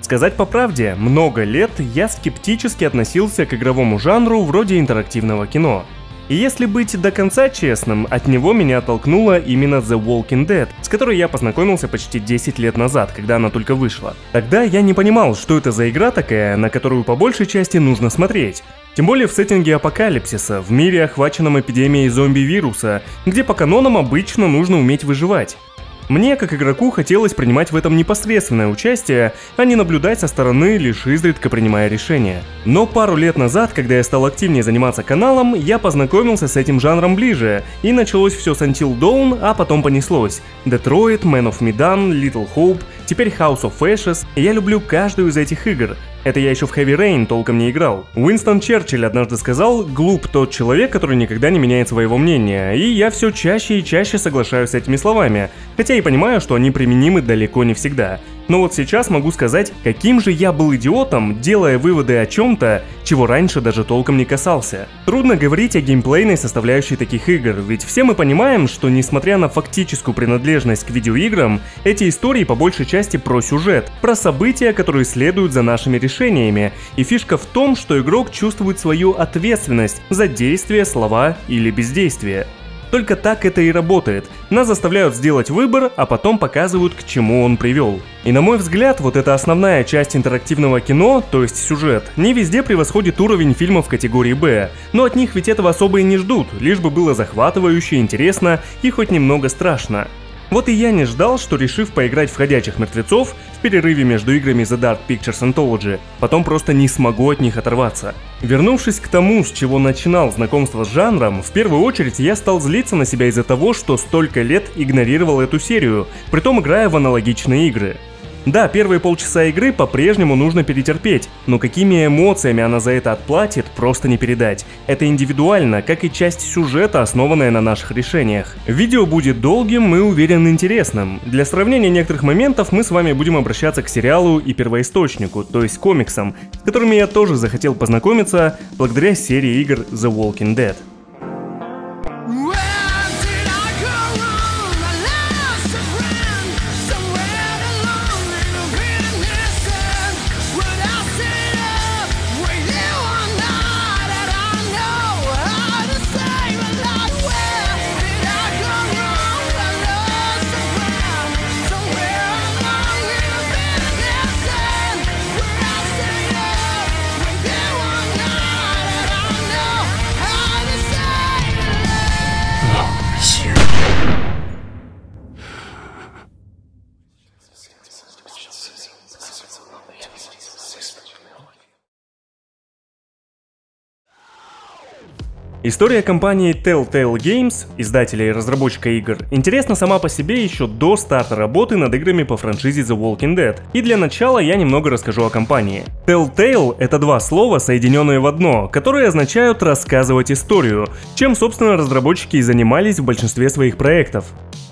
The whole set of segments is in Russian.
Сказать по правде, много лет я скептически относился к игровому жанру вроде интерактивного кино. И если быть до конца честным, от него меня оттолкнула именно The Walking Dead, с которой я познакомился почти 10 лет назад, когда она только вышла. Тогда я не понимал, что это за игра такая, на которую по большей части нужно смотреть. Тем более в сеттинге апокалипсиса, в мире, охваченном эпидемией зомби-вируса, где по канонам обычно нужно уметь выживать. Мне, как игроку, хотелось принимать в этом непосредственное участие, а не наблюдать со стороны, лишь изредка принимая решения. Но пару лет назад, когда я стал активнее заниматься каналом, я познакомился с этим жанром ближе, и началось все с Until Dawn, а потом понеслось. Detroit, Man of Medan, Little Hope, теперь House of Ashes, и я люблю каждую из этих игр. Это я еще в Heavy Rain толком не играл. Уинстон Черчилль однажды сказал: «Глуп тот человек, который никогда не меняет своего мнения», и я все чаще и чаще соглашаюсь с этими словами, хотя и понимаю, что они применимы далеко не всегда. Но вот сейчас могу сказать, каким же я был идиотом, делая выводы о чем-то, чего раньше даже толком не касался. Трудно говорить о геймплейной составляющей таких игр, ведь все мы понимаем, что несмотря на фактическую принадлежность к видеоиграм, эти истории по большей части про сюжет, про события, которые следуют за нашими решениями, и фишка в том, что игрок чувствует свою ответственность за действия, слова или бездействие. Только так это и работает. Нас заставляют сделать выбор, а потом показывают, к чему он привел. И на мой взгляд, вот эта основная часть интерактивного кино, то есть сюжет, не везде превосходит уровень фильмов категории «Б», но от них ведь этого особо и не ждут, лишь бы было захватывающе, интересно и хоть немного страшно. Вот и я не ждал, что, решив поиграть в «Ходячих мертвецов» в перерыве между играми The Dark Pictures Anthology, потом просто не смогу от них оторваться. Вернувшись к тому, с чего начинал знакомство с жанром, в первую очередь я стал злиться на себя из-за того, что столько лет игнорировал эту серию, притом играя в аналогичные игры. Да, первые полчаса игры по-прежнему нужно перетерпеть, но какими эмоциями она за это отплатит, просто не передать. Это индивидуально, как и часть сюжета, основанная на наших решениях. Видео будет долгим и, уверен, интересным. Для сравнения некоторых моментов мы с вами будем обращаться к сериалу и первоисточнику, то есть комиксам, с которыми я тоже захотел познакомиться благодаря серии игр The Walking Dead. История компании Telltale Games, издателя и разработчика игр, интересна сама по себе еще до старта работы над играми по франшизе The Walking Dead, и для начала я немного расскажу о компании. Telltale — это два слова, соединенные в одно, которые означают «рассказывать историю», чем, собственно, разработчики и занимались в большинстве своих проектов.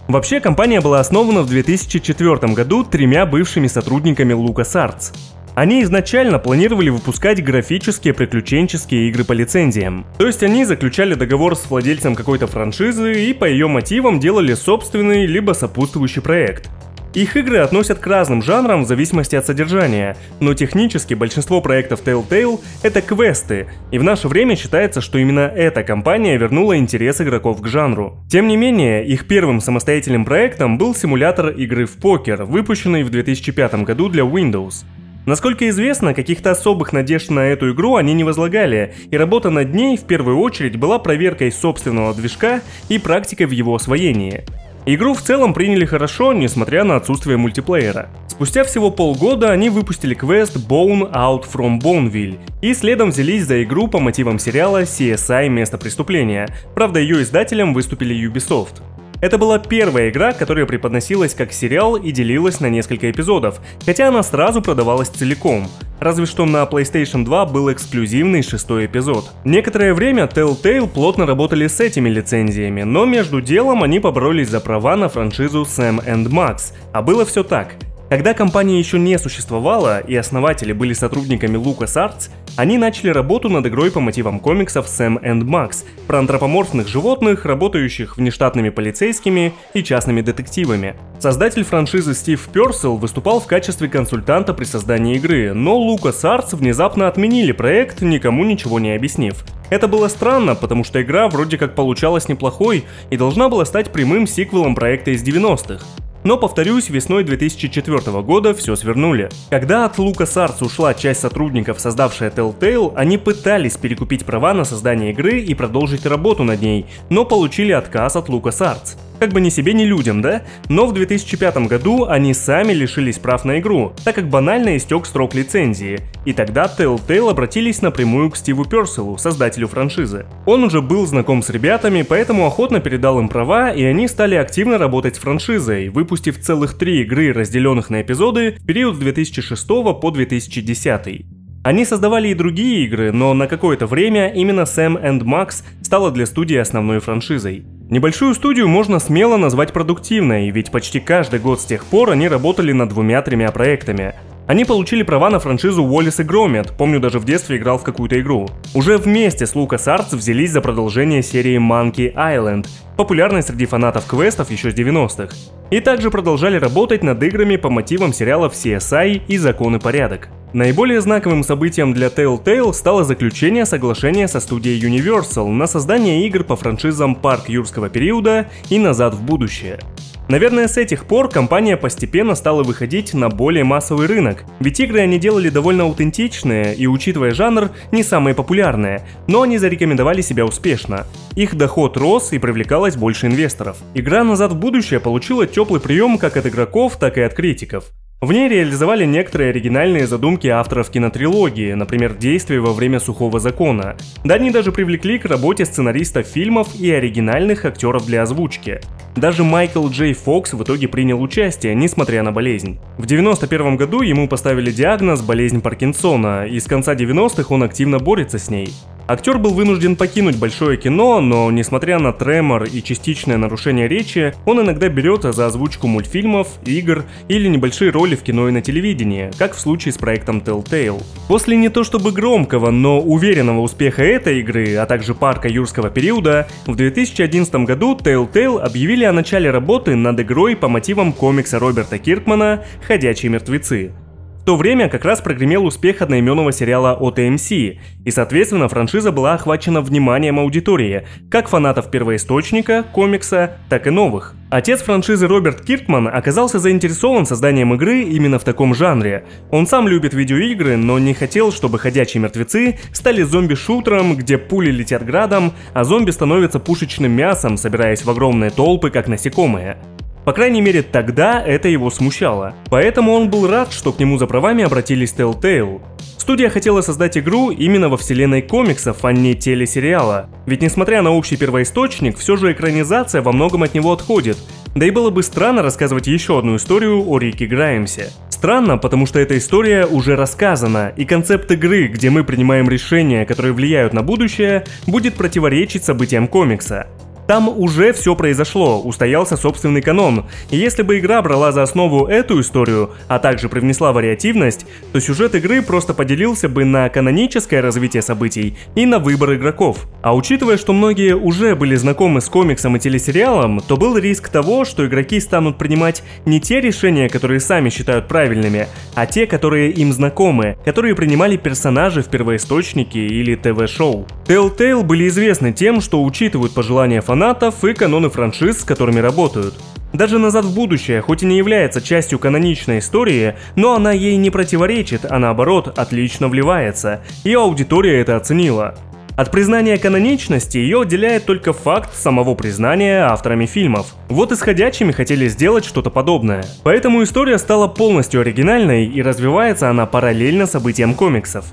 Вообще, компания была основана в 2004 году тремя бывшими сотрудниками LucasArts. Они изначально планировали выпускать графические приключенческие игры по лицензиям. То есть они заключали договор с владельцем какой-то франшизы и по ее мотивам делали собственный либо сопутствующий проект. Их игры относят к разным жанрам в зависимости от содержания, но технически большинство проектов Telltale — это квесты, и в наше время считается, что именно эта компания вернула интерес игроков к жанру. Тем не менее, их первым самостоятельным проектом был симулятор игры в покер, выпущенный в 2005 году для Windows. Насколько известно, каких-то особых надежд на эту игру они не возлагали, и работа над ней в первую очередь была проверкой собственного движка и практикой в его освоении. Игру в целом приняли хорошо, несмотря на отсутствие мультиплеера. Спустя всего полгода они выпустили квест Bone Out from Boneville и следом взялись за игру по мотивам сериала CSI: Место преступления, правда ее издателем выступили Ubisoft. Это была первая игра, которая преподносилась как сериал и делилась на несколько эпизодов, хотя она сразу продавалась целиком. Разве что на PlayStation 2 был эксклюзивный 6-й эпизод. Некоторое время Telltale плотно работали с этими лицензиями, но между делом они поборолись за права на франшизу Sam & Max, а было все так. Когда компания еще не существовала и основатели были сотрудниками LucasArts, они начали работу над игрой по мотивам комиксов Sam and Max про антропоморфных животных, работающих внештатными полицейскими и частными детективами. Создатель франшизы Стив Персел выступал в качестве консультанта при создании игры, но LucasArts внезапно отменили проект, никому ничего не объяснив. Это было странно, потому что игра вроде как получалась неплохой и должна была стать прямым сиквелом проекта из 90-х. Но, повторюсь, весной 2004 года все свернули. Когда от LucasArts ушла часть сотрудников, создавшая Telltale, они пытались перекупить права на создание игры и продолжить работу над ней, но получили отказ от LucasArts. Как бы ни себе, ни людям, да? Но в 2005 году они сами лишились прав на игру, так как банально истек срок лицензии. И тогда Telltale обратились напрямую к Стиву Перселу, создателю франшизы. Он уже был знаком с ребятами, поэтому охотно передал им права, и они стали активно работать с франшизой, выпустив целых 3 игры, разделенных на эпизоды, в период с 2006 по 2010. Они создавали и другие игры, но на какое-то время именно Sam and Max стала для студии основной франшизой. Небольшую студию можно смело назвать продуктивной, ведь почти каждый год с тех пор они работали над 2-3 проектами. Они получили права на франшизу Уоллес и Громит, помню, даже в детстве играл в какую-то игру. Уже вместе с LucasArts взялись за продолжение серии Monkey Island, популярной среди фанатов квестов еще с 90-х. И также продолжали работать над играми по мотивам сериалов CSI и Закон и порядок. Наиболее знаковым событием для Telltale стало заключение соглашения со студией Universal на создание игр по франшизам «Парк юрского периода» и «Назад в будущее». Наверное, с этих пор компания постепенно стала выходить на более массовый рынок, ведь игры они делали довольно аутентичные и, учитывая жанр, не самые популярные, но они зарекомендовали себя успешно. Их доход рос и привлекалось больше инвесторов. Игра «Назад в будущее» получила теплый прием как от игроков, так и от критиков. В ней реализовали некоторые оригинальные задумки авторов кинотрилогии, например, действия во время Сухого закона. Да они даже привлекли к работе сценаристов фильмов и оригинальных актеров для озвучки. Даже Майкл Джей Фокс в итоге принял участие, несмотря на болезнь. В 1991 году ему поставили диагноз болезнь Паркинсона, и с конца 90-х он активно борется с ней. Актер был вынужден покинуть большое кино, но несмотря на тремор и частичное нарушение речи, он иногда берется за озвучку мультфильмов, игр или небольшие роли в кино и на телевидении, как в случае с проектом Telltale. После не то чтобы громкого, но уверенного успеха этой игры, а также парка юрского периода, в 2011 году Telltale объявили о начале работы над игрой по мотивам комикса Роберта Киркмана «Ходячие мертвецы». В то время как раз прогремел успех одноименного сериала от AMC, и соответственно франшиза была охвачена вниманием аудитории, как фанатов первоисточника, комикса, так и новых. Отец франшизы Роберт Киркман оказался заинтересован созданием игры именно в таком жанре. Он сам любит видеоигры, но не хотел, чтобы «Ходячие мертвецы» стали зомби-шутером, где пули летят градом, а зомби становятся пушечным мясом, собираясь в огромные толпы, как насекомые. По крайней мере, тогда это его смущало. Поэтому он был рад, что к нему за правами обратились Telltale. Студия хотела создать игру именно во вселенной комиксов, а не телесериала. Ведь несмотря на общий первоисточник, все же экранизация во многом от него отходит. Да и было бы странно рассказывать еще одну историю о Рике Граймсе. Странно, потому что эта история уже рассказана, и концепт игры, где мы принимаем решения, которые влияют на будущее, будет противоречить событиям комикса. Там уже все произошло, устоялся собственный канон, и если бы игра брала за основу эту историю, а также привнесла вариативность, то сюжет игры просто поделился бы на каноническое развитие событий и на выбор игроков. А учитывая, что многие уже были знакомы с комиксом и телесериалом, то был риск того, что игроки станут принимать не те решения, которые сами считают правильными, а те, которые им знакомы, которые принимали персонажи в первоисточнике или ТВ-шоу. Telltale были известны тем, что учитывают пожелания фанатов и каноны франшиз, с которыми работают. Даже «Назад в будущее», хоть и не является частью каноничной истории, но она ей не противоречит, а наоборот, отлично вливается, и аудитория это оценила. От признания каноничности ее отделяет только факт самого признания авторами фильмов. Вот и с «Ходячими» хотели сделать что-то подобное. Поэтому история стала полностью оригинальной, и развивается она параллельно событиям комиксов.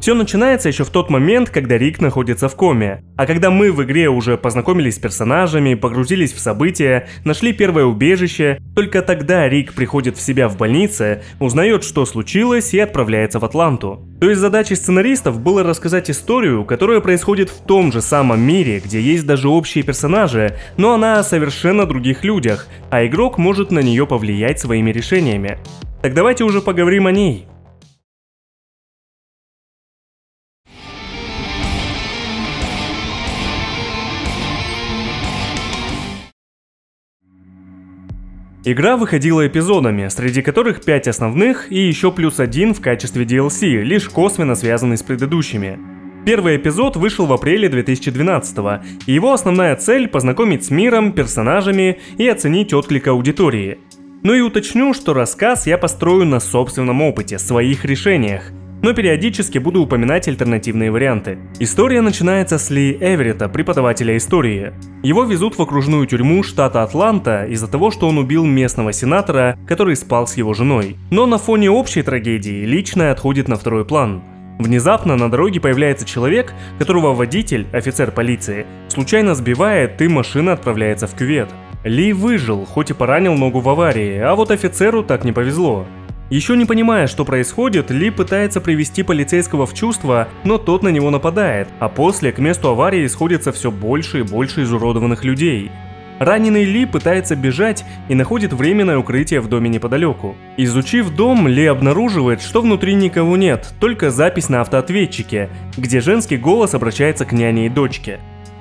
Все начинается еще в тот момент, когда Рик находится в коме. А когда мы в игре уже познакомились с персонажами, погрузились в события, нашли первое убежище, только тогда Рик приходит в себя в больнице, узнает, что случилось, и отправляется в Атланту. То есть задачей сценаристов было рассказать историю, которая происходит в том же самом мире, где есть даже общие персонажи, но она о совершенно других людях, а игрок может на нее повлиять своими решениями. Так давайте уже поговорим о ней. Игра выходила эпизодами, среди которых 5 основных и еще плюс 1 в качестве DLC, лишь косвенно связанный с предыдущими. Первый эпизод вышел в апреле 2012-го, и его основная цель – познакомить с миром, персонажами и оценить отклик аудитории. Ну и уточню, что рассказ я построю на собственном опыте, своих решениях, но периодически буду упоминать альтернативные варианты. История начинается с Ли Эверетта, преподавателя истории. Его везут в окружную тюрьму штата Атланта из-за того, что он убил местного сенатора, который спал с его женой. Но на фоне общей трагедии личное отходит на второй план. Внезапно на дороге появляется человек, которого водитель, офицер полиции, случайно сбивает, и машина отправляется в кювет. Ли выжил, хоть и поранил ногу в аварии, а вот офицеру так не повезло. Еще не понимая, что происходит, Ли пытается привести полицейского в чувство, но тот на него нападает, а после к месту аварии сходится все больше и больше изуродованных людей. Раненый Ли пытается бежать и находит временное укрытие в доме неподалеку. Изучив дом, Ли обнаруживает, что внутри никого нет, только запись на автоответчике, где женский голос обращается к няне и дочке.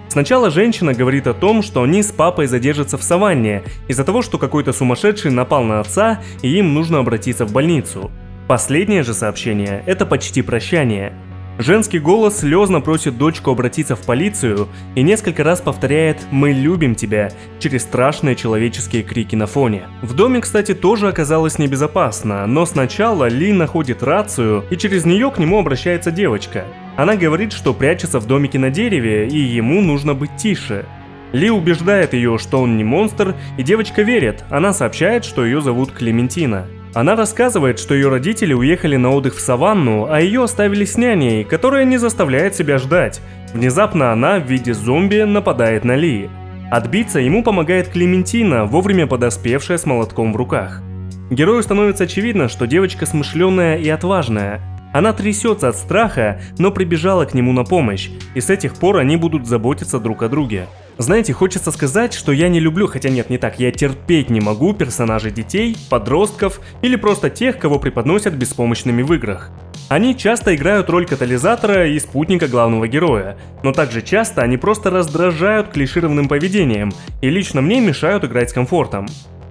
Сначала женщина говорит о том, что они с папой задержатся в саванне из-за того, что какой-то сумасшедший напал на отца и им нужно обратиться в больницу. Последнее же сообщение – это почти прощание. Женский голос слезно просит дочку обратиться в полицию и несколько раз повторяет «Мы любим тебя» через страшные человеческие крики на фоне. В доме, кстати, тоже оказалось небезопасно, но сначала Ли находит рацию и через нее к нему обращается девочка. Она говорит, что прячется в домике на дереве и ему нужно быть тише. Ли убеждает ее, что он не монстр, и девочка верит, она сообщает, что ее зовут Клементина. Она рассказывает, что ее родители уехали на отдых в саванну, а ее оставили с няней, которая не заставляет себя ждать. Внезапно она в виде зомби нападает на Ли. Отбиться ему помогает Клементина, вовремя подоспевшая с молотком в руках. Герою становится очевидно, что девочка смышленая и отважная. Она трясется от страха, но прибежала к нему на помощь, и с этих пор они будут заботиться друг о друге. Знаете, хочется сказать, что я не люблю, хотя нет, не так, я терпеть не могу персонажей детей, подростков или просто тех, кого преподносят беспомощными в играх. Они часто играют роль катализатора и спутника главного героя, но также часто они просто раздражают клишированным поведением и лично мне мешают играть с комфортом.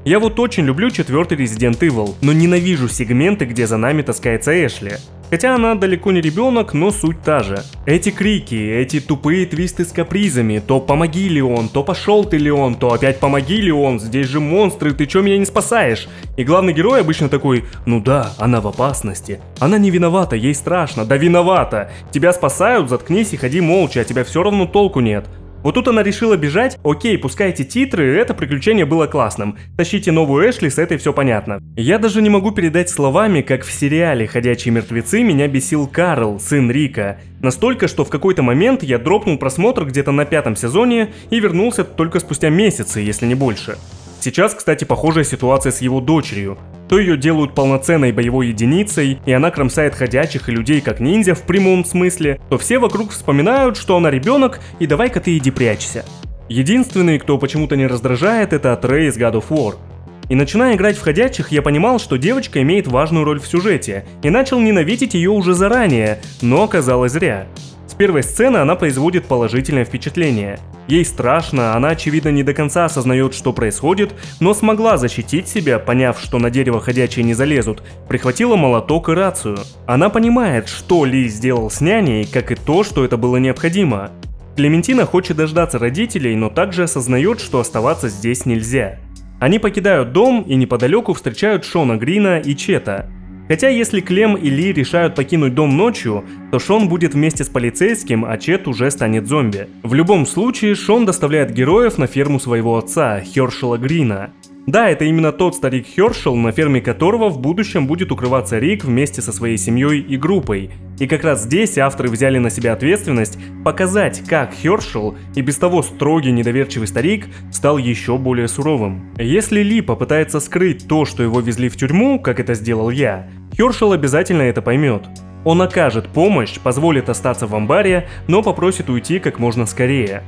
Я вот очень люблю 4-й Resident Evil, но ненавижу сегменты, где за нами таскается Эшли. Хотя она далеко не ребенок, но суть та же. Эти крики, эти тупые твисты с капризами, то помоги Леон, то пошел ты Леон, то опять помоги Леон, здесь же монстры, ты чё меня не спасаешь? И главный герой обычно такой, ну да, она в опасности, она не виновата, ей страшно, да виновата, тебя спасают, заткнись и ходи молча, а тебя все равно толку нет. Вот тут она решила бежать, окей, пускай эти титры, это приключение было классным. Тащите новую Эшли, с этой все понятно. Я даже не могу передать словами, как в сериале «Ходячие мертвецы» меня бесил Карл, сын Рика. Настолько, что в какой-то момент я дропнул просмотр где-то на 5-м сезоне и вернулся только спустя месяцы, если не больше. Сейчас, кстати, похожая ситуация с его дочерью. То ее делают полноценной боевой единицей, и она кромсает ходячих и людей как ниндзя в прямом смысле, то все вокруг вспоминают, что она ребенок, и давай-ка ты иди прячься. Единственный, кто почему-то не раздражает, это Атрей из God of War. И начиная играть в ходячих, я понимал, что девочка имеет важную роль в сюжете, и начал ненавидеть ее уже заранее, но оказалось зря. С первой сцены она производит положительное впечатление. Ей страшно, она очевидно не до конца осознает, что происходит, но смогла защитить себя, поняв, что на дерево ходячие не залезут, прихватила молоток и рацию. Она понимает, что Ли сделал с няней, как и то, что это было необходимо. Клементина хочет дождаться родителей, но также осознает, что оставаться здесь нельзя. Они покидают дом и неподалеку встречают Шона Грина и Чета. Хотя если Клем и Ли решают покинуть дом ночью, то Шон будет вместе с полицейским, а Чет уже станет зомби. В любом случае, Шон доставляет героев на ферму своего отца, Хершела Грина. Да, это именно тот старик Хершел, на ферме которого в будущем будет укрываться Рик вместе со своей семьей и группой. И как раз здесь авторы взяли на себя ответственность показать, как Хершел, и без того строгий недоверчивый старик, стал еще более суровым. Если Ли попытается скрыть то, что его везли в тюрьму, как это сделал я, Хершел обязательно это поймет. Он окажет помощь, позволит остаться в амбаре, но попросит уйти как можно скорее.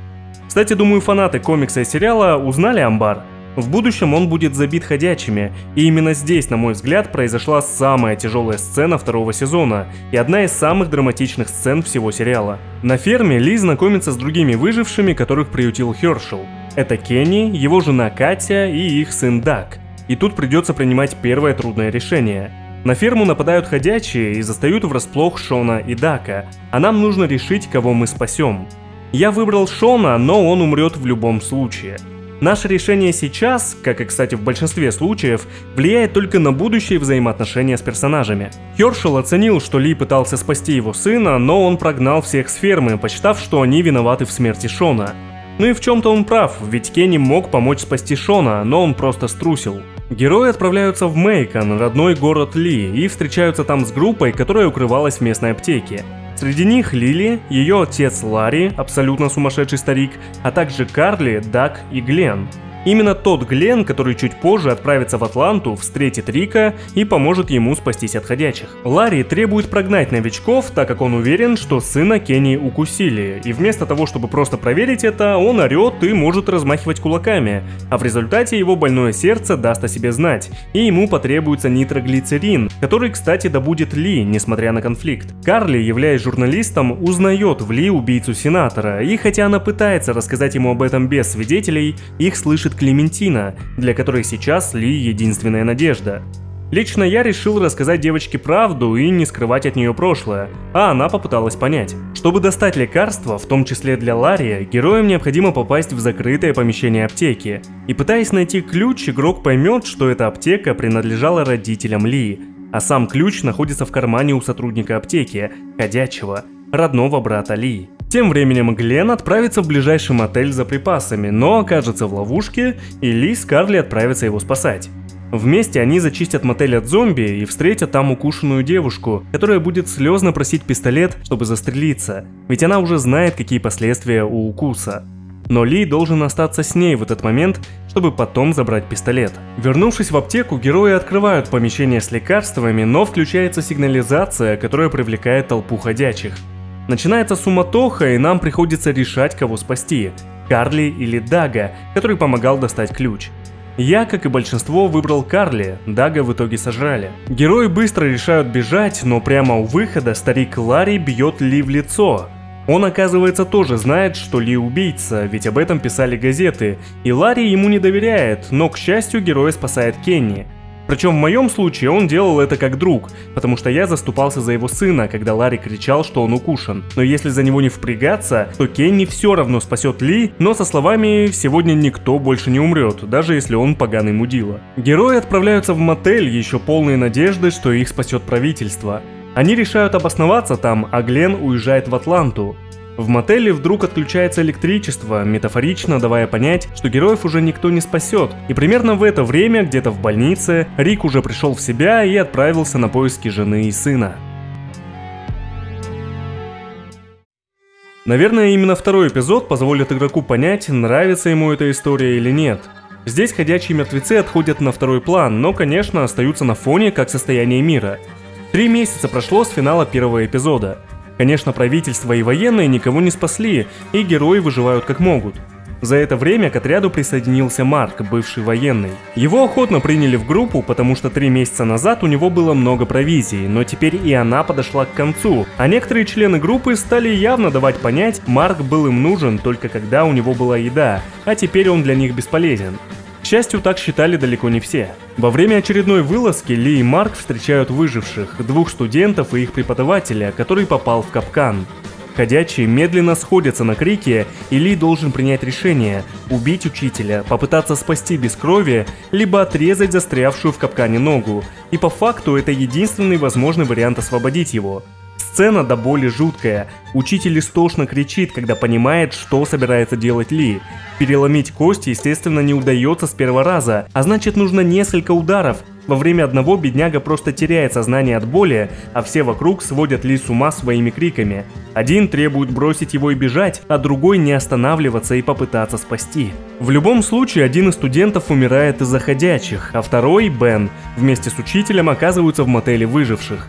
Кстати, думаю, фанаты комикса и сериала узнали амбар. В будущем он будет забит ходячими, и именно здесь, на мой взгляд, произошла самая тяжелая сцена второго сезона и одна из самых драматичных сцен всего сериала. На ферме Ли знакомится с другими выжившими, которых приютил Хершел. Это Кенни, его жена Катя и их сын Даг. И тут придется принимать первое трудное решение. На ферму нападают ходячие и застают врасплох Шона и Дака, а нам нужно решить, кого мы спасем. Я выбрал Шона, но он умрет в любом случае. Наше решение сейчас, как и, кстати, в большинстве случаев, влияет только на будущие взаимоотношения с персонажами. Хершел оценил, что Ли пытался спасти его сына, но он прогнал всех с фермы, посчитав, что они виноваты в смерти Шона. Ну и в чем-то он прав, ведь Кенни мог помочь спасти Шона, но он просто струсил. Герои отправляются в Мейкон, родной город Ли, и встречаются там с группой, которая укрывалась в местной аптеке. Среди них Лили, ее отец Ларри, абсолютно сумасшедший старик, а также Карли, Даг и Глен. Именно тот Глен, который чуть позже отправится в Атланту, встретит Рика и поможет ему спастись от ходячих. Ларри требует прогнать новичков, так как он уверен, что сына Кенни укусили, и вместо того, чтобы просто проверить это, он орет и может размахивать кулаками, а в результате его больное сердце даст о себе знать, и ему потребуется нитроглицерин, который, кстати, добудет Ли, несмотря на конфликт. Карли, являясь журналистом, узнает в Ли убийцу сенатора, и хотя она пытается рассказать ему об этом без свидетелей, их слышит Клементина, для которой сейчас Ли единственная надежда. Лично я решил рассказать девочке правду и не скрывать от нее прошлое, а она попыталась понять. Чтобы достать лекарства, в том числе для Ларри, героям необходимо попасть в закрытое помещение аптеки. И пытаясь найти ключ, игрок поймет, что эта аптека принадлежала родителям Ли, а сам ключ находится в кармане у сотрудника аптеки, ходячего, родного брата Ли. Тем временем Глен отправится в ближайший мотель за припасами, но окажется в ловушке, и Ли с Карли отправятся его спасать. Вместе они зачистят мотель от зомби и встретят там укушенную девушку, которая будет слезно просить пистолет, чтобы застрелиться, ведь она уже знает, какие последствия у укуса. Но Ли должен остаться с ней в этот момент, чтобы потом забрать пистолет. Вернувшись в аптеку, герои открывают помещение с лекарствами, но включается сигнализация, которая привлекает толпу ходячих. Начинается суматоха, и нам приходится решать, кого спасти – Карли или Дага, который помогал достать ключ. Я, как и большинство, выбрал Карли, Дага в итоге сожрали. Герои быстро решают бежать, но прямо у выхода старик Ларри бьет Ли в лицо. Он, оказывается, тоже знает, что Ли убийца, ведь об этом писали газеты, и Ларри ему не доверяет, но, к счастью, героя спасает Кенни. Причем в моем случае он делал это как друг, потому что я заступался за его сына, когда Ларри кричал, что он укушен. Но если за него не впрягаться, то Кенни все равно спасет Ли, но со словами «сегодня никто больше не умрет», даже если он поганый мудила. Герои отправляются в мотель, еще полные надежды, что их спасет правительство. Они решают обосноваться там, а Глен уезжает в Атланту. В мотеле вдруг отключается электричество, метафорично давая понять, что героев уже никто не спасет. И примерно в это время, где-то в больнице, Рик уже пришел в себя и отправился на поиски жены и сына. Наверное, именно второй эпизод позволит игроку понять, нравится ему эта история или нет. Здесь ходячие мертвецы отходят на второй план, но, конечно, остаются на фоне как состояние мира. 3 месяца прошло с финала первого эпизода. Конечно, правительство и военные никого не спасли, и герои выживают как могут. За это время к отряду присоединился Марк, бывший военный. Его охотно приняли в группу, потому что 3 месяца назад у него было много провизии, но теперь и она подошла к концу, а некоторые члены группы стали явно давать понять, Марк был им нужен только когда у него была еда, а теперь он для них бесполезен. К счастью, так считали далеко не все. Во время очередной вылазки Ли и Марк встречают выживших, 2 студентов и их преподавателя, который попал в капкан. Ходячие медленно сходятся на крики, и Ли должен принять решение – убить учителя, попытаться спасти без крови, либо отрезать застрявшую в капкане ногу. И по факту это единственный возможный вариант освободить его. Сцена до боли жуткая. Учитель истошно кричит, когда понимает, что собирается делать Ли. Переломить кости, естественно, не удается с первого раза, а значит, нужно несколько ударов. Во время одного бедняга просто теряет сознание от боли, а все вокруг сводят Ли с ума своими криками. Один требует бросить его и бежать, а другой не останавливаться и попытаться спасти. В любом случае, один из студентов умирает из-за ходячих, а второй, Бен, вместе с учителем оказываются в мотеле выживших.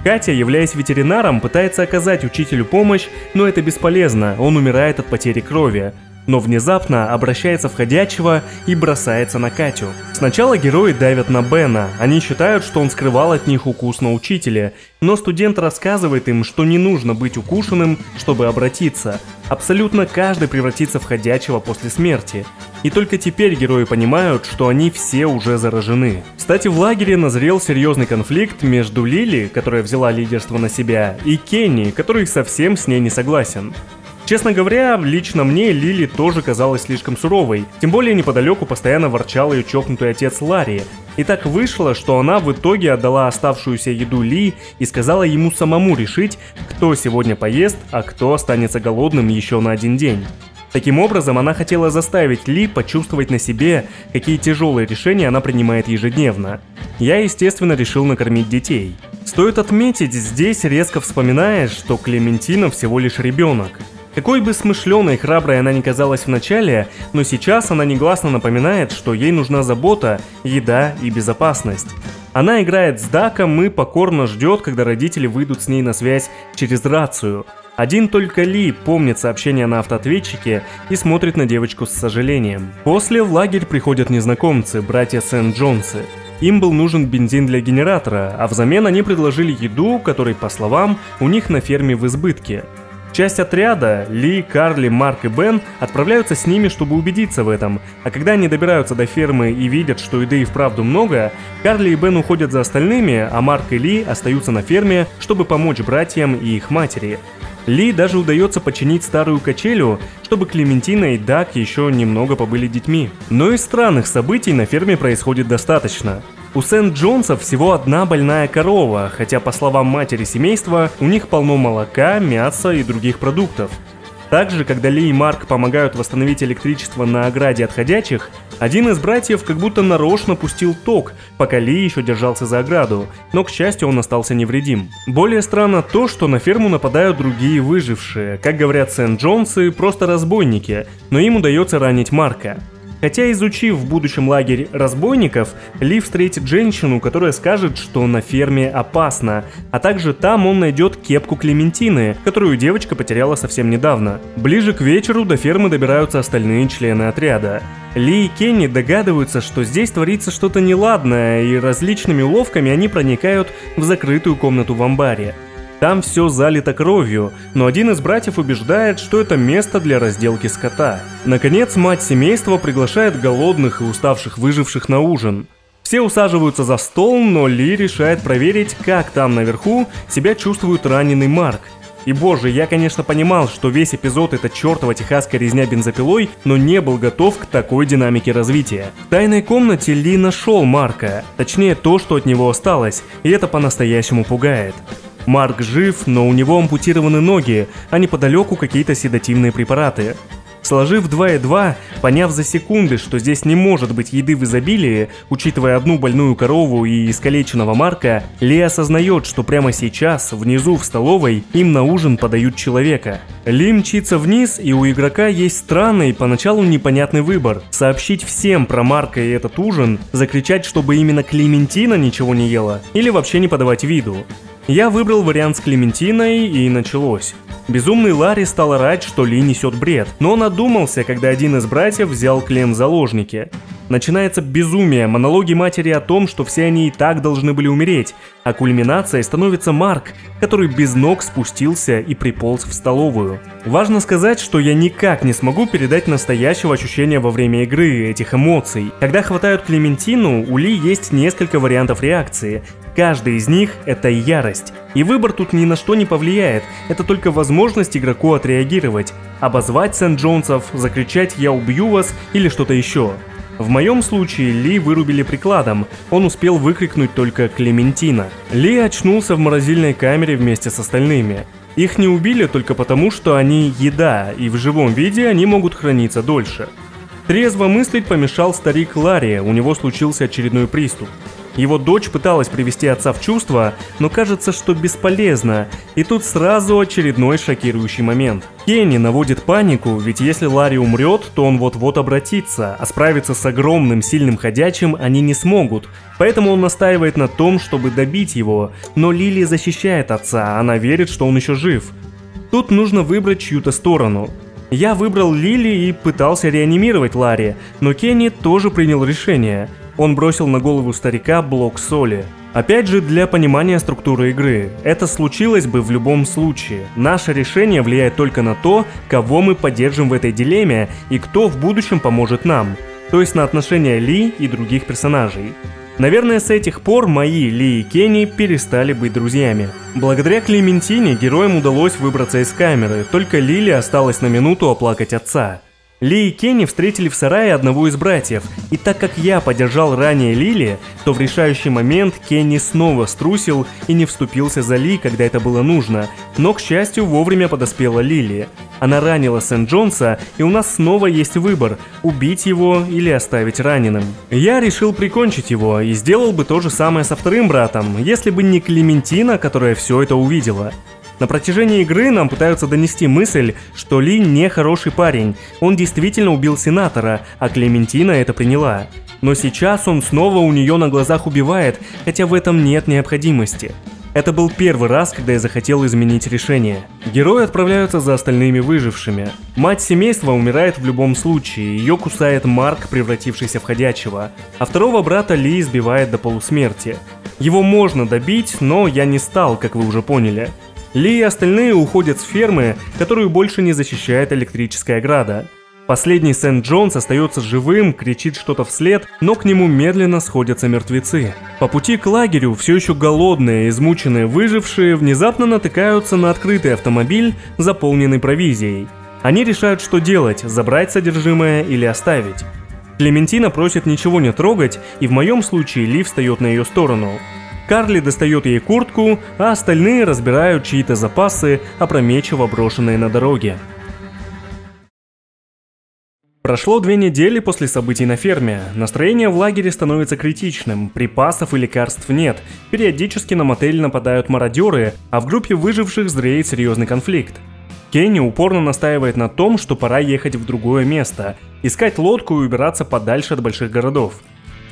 Катя, являясь ветеринаром, пытается оказать учителю помощь, но это бесполезно, он умирает от потери крови. Но внезапно обращается в ходячего и бросается на Катю. Сначала герои давят на Бена, они считают, что он скрывал от них укус на учителя, но студент рассказывает им, что не нужно быть укушенным, чтобы обратиться. Абсолютно каждый превратится в ходячего после смерти. И только теперь герои понимают, что они все уже заражены. Кстати, в лагере назрел серьезный конфликт между Лили, которая взяла лидерство на себя, и Кенни, который совсем с ней не согласен. Честно говоря, лично мне Лили тоже казалась слишком суровой, тем более неподалеку постоянно ворчал ее чокнутый отец Ларри. И так вышло, что она в итоге отдала оставшуюся еду Ли и сказала ему самому решить, кто сегодня поест, а кто останется голодным еще на один день. Таким образом, она хотела заставить Ли почувствовать на себе, какие тяжелые решения она принимает ежедневно. Я, естественно, решил накормить детей. Стоит отметить, здесь резко вспоминаешь, что Клементина всего лишь ребенок. Какой бы смышленой и храброй она ни казалась в начале, но сейчас она негласно напоминает, что ей нужна забота, еда и безопасность. Она играет с Даком и покорно ждет, когда родители выйдут с ней на связь через рацию. Один только Ли помнит сообщение на автоответчике и смотрит на девочку с сожалением. После в лагерь приходят незнакомцы, братья Сент-Джонсы. Им был нужен бензин для генератора, а взамен они предложили еду, которой, по словам, у них на ферме в избытке. Часть отряда, Ли, Карли, Марк и Бен, отправляются с ними, чтобы убедиться в этом, а когда они добираются до фермы и видят, что еды и вправду много, Карли и Бен уходят за остальными, а Марк и Ли остаются на ферме, чтобы помочь братьям и их матери. Ли даже удается починить старую качелю, чтобы Клементина и Дак еще немного побыли детьми. Но и странных событий на ферме происходит достаточно. У Сент-Джонсов всего одна больная корова, хотя, по словам матери семейства, у них полно молока, мяса и других продуктов. Также, когда Ли и Марк помогают восстановить электричество на ограде от ходячих, один из братьев как будто нарочно пустил ток, пока Ли еще держался за ограду, но, к счастью, он остался невредим. Более странно то, что на ферму нападают другие выжившие, как говорят Сент-Джонсы, просто разбойники, но им удается ранить Марка. Хотя, изучив в будущем лагерь разбойников, Ли встретит женщину, которая скажет, что на ферме опасно, а также там он найдет кепку Клементины, которую девочка потеряла совсем недавно. Ближе к вечеру до фермы добираются остальные члены отряда. Ли и Кенни догадываются, что здесь творится что-то неладное, и различными уловками они проникают в закрытую комнату в амбаре. Там все залито кровью, но один из братьев убеждает, что это место для разделки скота. Наконец, мать семейства приглашает голодных и уставших выживших на ужин. Все усаживаются за стол, но Ли решает проверить, как там наверху себя чувствует раненый Марк. И боже, я, конечно, понимал, что весь эпизод это чертова техасская резня бензопилой, но не был готов к такой динамике развития. В тайной комнате Ли нашел Марка, точнее то, что от него осталось, и это по-настоящему пугает. Марк жив, но у него ампутированы ноги, а неподалеку какие-то седативные препараты. Сложив 2 и 2, поняв за секунды, что здесь не может быть еды в изобилии, учитывая одну больную корову и искалеченного Марка, Ли осознает, что прямо сейчас, внизу в столовой, им на ужин подают человека. Ли мчится вниз, и у игрока есть странный, поначалу непонятный выбор: сообщить всем про Марка и этот ужин, закричать, чтобы именно Клементина ничего не ела, или вообще не подавать виду. Я выбрал вариант с Клементиной, и началось. Безумный Ларри стал орать, что Ли несет бред, но он одумался, когда один из братьев взял Клем в заложники. Начинается безумие, монологи матери о том, что все они и так должны были умереть, а кульминацией становится Марк, который без ног спустился и приполз в столовую. Важно сказать, что я никак не смогу передать настоящего ощущения во время игры, этих эмоций. Когда хватают Клементину, у Ли есть несколько вариантов реакции. Каждый из них – это ярость. И выбор тут ни на что не повлияет, это только возможность игроку отреагировать, обозвать Сент-Джонсов, закричать «я убью вас» или что-то еще. В моем случае Ли вырубили прикладом, он успел выкрикнуть только «Клементина». Ли очнулся в морозильной камере вместе с остальными. Их не убили только потому, что они еда, и в живом виде они могут храниться дольше. Трезво мыслить помешал старик Ларри, у него случился очередной приступ. Его дочь пыталась привести отца в чувство, но кажется, что бесполезно, и тут сразу очередной шокирующий момент. Кенни наводит панику, ведь если Ларри умрет, то он вот-вот обратится, а справиться с огромным сильным ходячим они не смогут, поэтому он настаивает на том, чтобы добить его, но Лили защищает отца, она верит, что он еще жив. Тут нужно выбрать чью-то сторону. Я выбрал Лили и пытался реанимировать Ларри, но Кенни тоже принял решение. Он бросил на голову старика блок соли. Опять же, для понимания структуры игры. Это случилось бы в любом случае. Наше решение влияет только на то, кого мы поддержим в этой дилемме и кто в будущем поможет нам. То есть на отношения Ли и других персонажей. Наверное, с этих пор мои Ли и Кенни перестали быть друзьями. Благодаря Клементине героям удалось выбраться из камеры, только Лили осталось на минуту оплакать отца. Ли и Кенни встретили в сарае одного из братьев, и так как я поддержал ранее Лили, то в решающий момент Кенни снова струсил и не вступился за Ли, когда это было нужно, но, к счастью, вовремя подоспела Лили. Она ранила Сент-Джонса, и у нас снова есть выбор – убить его или оставить раненым. Я решил прикончить его и сделал бы то же самое со вторым братом, если бы не Клементина, которая все это увидела. На протяжении игры нам пытаются донести мысль, что Ли не хороший парень, он действительно убил сенатора, а Клементина это приняла. Но сейчас он снова у нее на глазах убивает, хотя в этом нет необходимости. Это был первый раз, когда я захотел изменить решение. Герои отправляются за остальными выжившими. Мать семейства умирает в любом случае, ее кусает Марк, превратившийся в ходячего, а второго брата Ли избивает до полусмерти. Его можно добить, но я не стал, как вы уже поняли. Ли и остальные уходят с фермы, которую больше не защищает электрическая ограда. Последний Сент-Джонс остается живым, кричит что-то вслед, но к нему медленно сходятся мертвецы. По пути к лагерю все еще голодные, измученные выжившие внезапно натыкаются на открытый автомобиль, заполненный провизией. Они решают, что делать, забрать содержимое или оставить. Клементина просит ничего не трогать, и в моем случае Ли встает на ее сторону. Карли достает ей куртку, а остальные разбирают чьи-то запасы, опрометчиво брошенные на дороге. Прошло 2 недели после событий на ферме. Настроение в лагере становится критичным, припасов и лекарств нет, периодически на мотель нападают мародеры, а в группе выживших зреет серьезный конфликт. Кенни упорно настаивает на том, что пора ехать в другое место, искать лодку и убираться подальше от больших городов.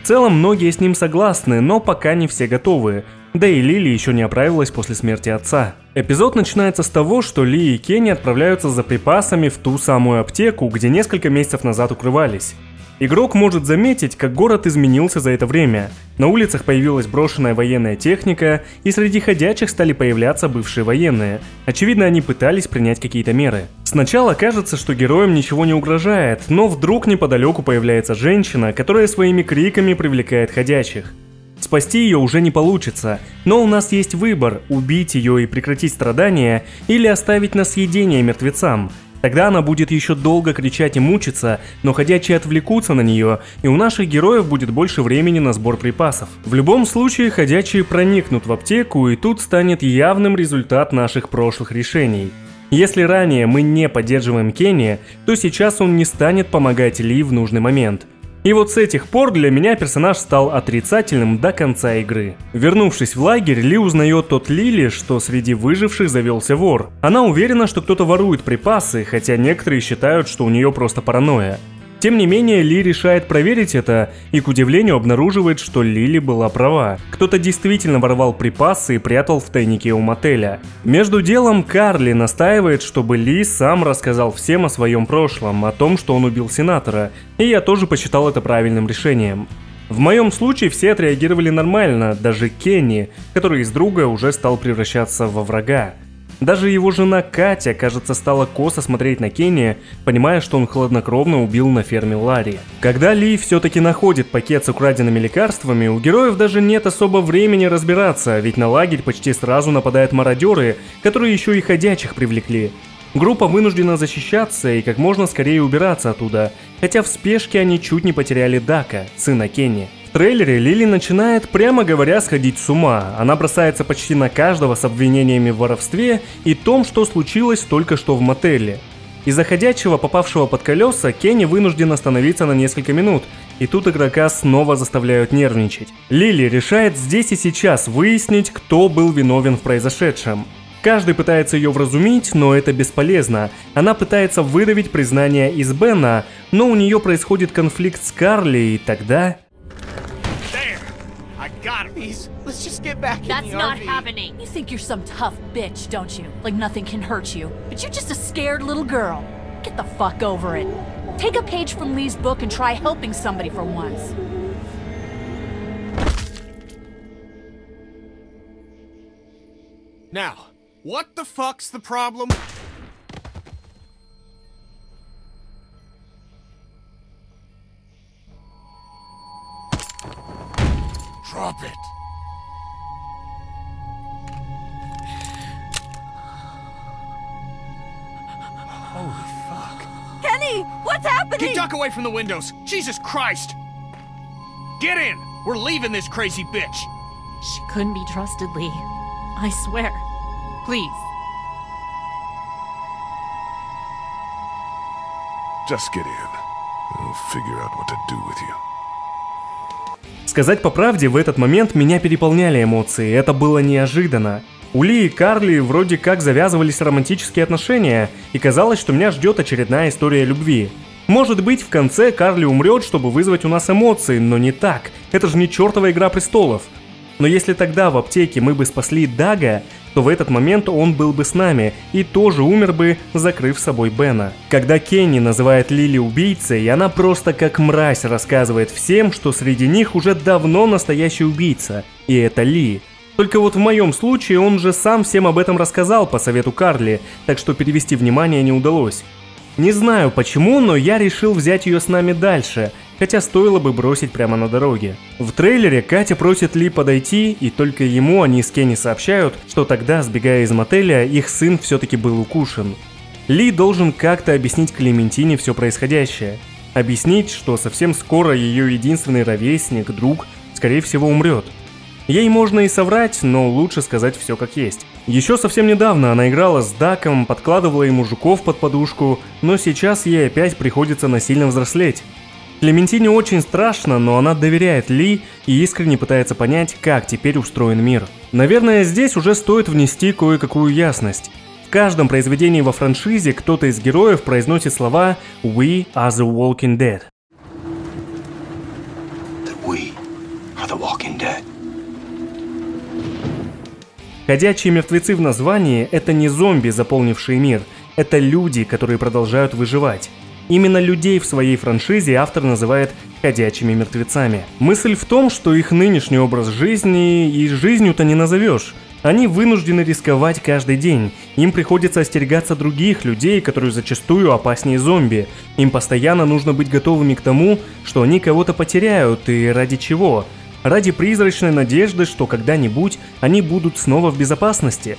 В целом многие с ним согласны, но пока не все готовы, да и Лили еще не оправилась после смерти отца. Эпизод начинается с того, что Ли и Кенни отправляются за припасами в ту самую аптеку, где несколько месяцев назад укрывались. Игрок может заметить, как город изменился за это время. На улицах появилась брошенная военная техника, и среди ходячих стали появляться бывшие военные. Очевидно, они пытались принять какие-то меры. Сначала кажется, что героям ничего не угрожает, но вдруг неподалеку появляется женщина, которая своими криками привлекает ходячих. Спасти ее уже не получится, но у нас есть выбор – убить ее и прекратить страдания или оставить на съедение мертвецам. Тогда она будет еще долго кричать и мучиться, но ходячие отвлекутся на нее, и у наших героев будет больше времени на сбор припасов. В любом случае, ходячие проникнут в аптеку, и тут станет явным результат наших прошлых решений. Если ранее мы не поддерживаем Кенни, то сейчас он не станет помогать Ли в нужный момент. И вот с этих пор для меня персонаж стал отрицательным до конца игры. Вернувшись в лагерь, Ли узнает от Лили, что среди выживших завелся вор. Она уверена, что кто-то ворует припасы, хотя некоторые считают, что у нее просто паранойя. Тем не менее, Ли решает проверить это и, к удивлению, обнаруживает, что Лили была права. Кто-то действительно воровал припасы и прятал в тайнике у мотеля. Между делом Карли настаивает, чтобы Ли сам рассказал всем о своем прошлом, о том, что он убил сенатора, и я тоже посчитал это правильным решением. В моем случае все отреагировали нормально, даже Кенни, который из друга уже стал превращаться во врага. Даже его жена Катя, кажется, стала косо смотреть на Кенни, понимая, что он хладнокровно убил на ферме Ларри. Когда Ли все-таки находит пакет с украденными лекарствами, у героев даже нет особо времени разбираться, ведь на лагерь почти сразу нападают мародеры, которые еще и ходячих привлекли. Группа вынуждена защищаться и как можно скорее убираться оттуда, хотя в спешке они чуть не потеряли Дака, сына Кенни. В трейлере Лили начинает, прямо говоря, сходить с ума. Она бросается почти на каждого с обвинениями в воровстве и том, что случилось только что в мотеле. Из-за ходячего, попавшего под колеса, Кенни вынужден остановиться на несколько минут, и тут игрока снова заставляют нервничать. Лили решает здесь и сейчас выяснить, кто был виновен в произошедшем. Каждый пытается ее вразумить, но это бесполезно. Она пытается выдавить признание из Бена, но у нее происходит конфликт с Карли, и тогда... Let's just get back in the RV. That's not happening. You think you're some tough bitch, don't you? Like nothing can hurt you. But you're just a scared little girl. Get the fuck over it. Take a page from Lee's book and try helping somebody for once. Now, what the fuck's the problem? Drop it. Holy fuck. Kenny, what's happening? Get Duck away from the windows. Jesus Christ. Get in. We're leaving this crazy bitch. She couldn't be trusted, Lee. I swear. Please. Just get in. I'll figure out what to do with you. Сказать по правде, в этот момент меня переполняли эмоции, это было неожиданно. У Ли и Карли вроде как завязывались романтические отношения, и казалось, что меня ждет очередная история любви. Может быть, в конце Карли умрет, чтобы вызвать у нас эмоции, но не так, это же не чертова Игра престолов. Но если тогда в аптеке мы бы спасли Дага, то в этот момент он был бы с нами и тоже умер бы, закрыв собой Бена. Когда Кенни называет Лили убийцей, она просто как мразь рассказывает всем, что среди них уже давно настоящий убийца, и это Ли. Только вот в моем случае он же сам всем об этом рассказал по совету Карли, так что перевести внимание не удалось. Не знаю почему, но я решил взять ее с нами дальше, хотя стоило бы бросить прямо на дороге. В трейлере Катя просит Ли подойти, и только ему они с Кенни сообщают, что тогда, сбегая из мотеля, их сын все-таки был укушен. Ли должен как-то объяснить Клементине все происходящее. Объяснить, что совсем скоро ее единственный ровесник, друг, скорее всего умрет. Ей можно и соврать, но лучше сказать все как есть. Еще совсем недавно она играла с Даком, подкладывала ему жуков под подушку, но сейчас ей опять приходится насильно взрослеть. Клементине очень страшно, но она доверяет Ли и искренне пытается понять, как теперь устроен мир. Наверное, здесь уже стоит внести кое-какую ясность. В каждом произведении во франшизе кто-то из героев произносит слова «We are the Walking Dead». We are the Walking Dead. Ходячие мертвецы в названии – это не зомби, заполнившие мир, это люди, которые продолжают выживать. Именно людей в своей франшизе автор называет ходячими мертвецами. Мысль в том, что их нынешний образ жизни и жизнью-то не назовешь. Они вынуждены рисковать каждый день, им приходится остерегаться других людей, которые зачастую опаснее зомби. Им постоянно нужно быть готовыми к тому, что они кого-то потеряют, и ради чего? Ради призрачной надежды, что когда-нибудь они будут снова в безопасности.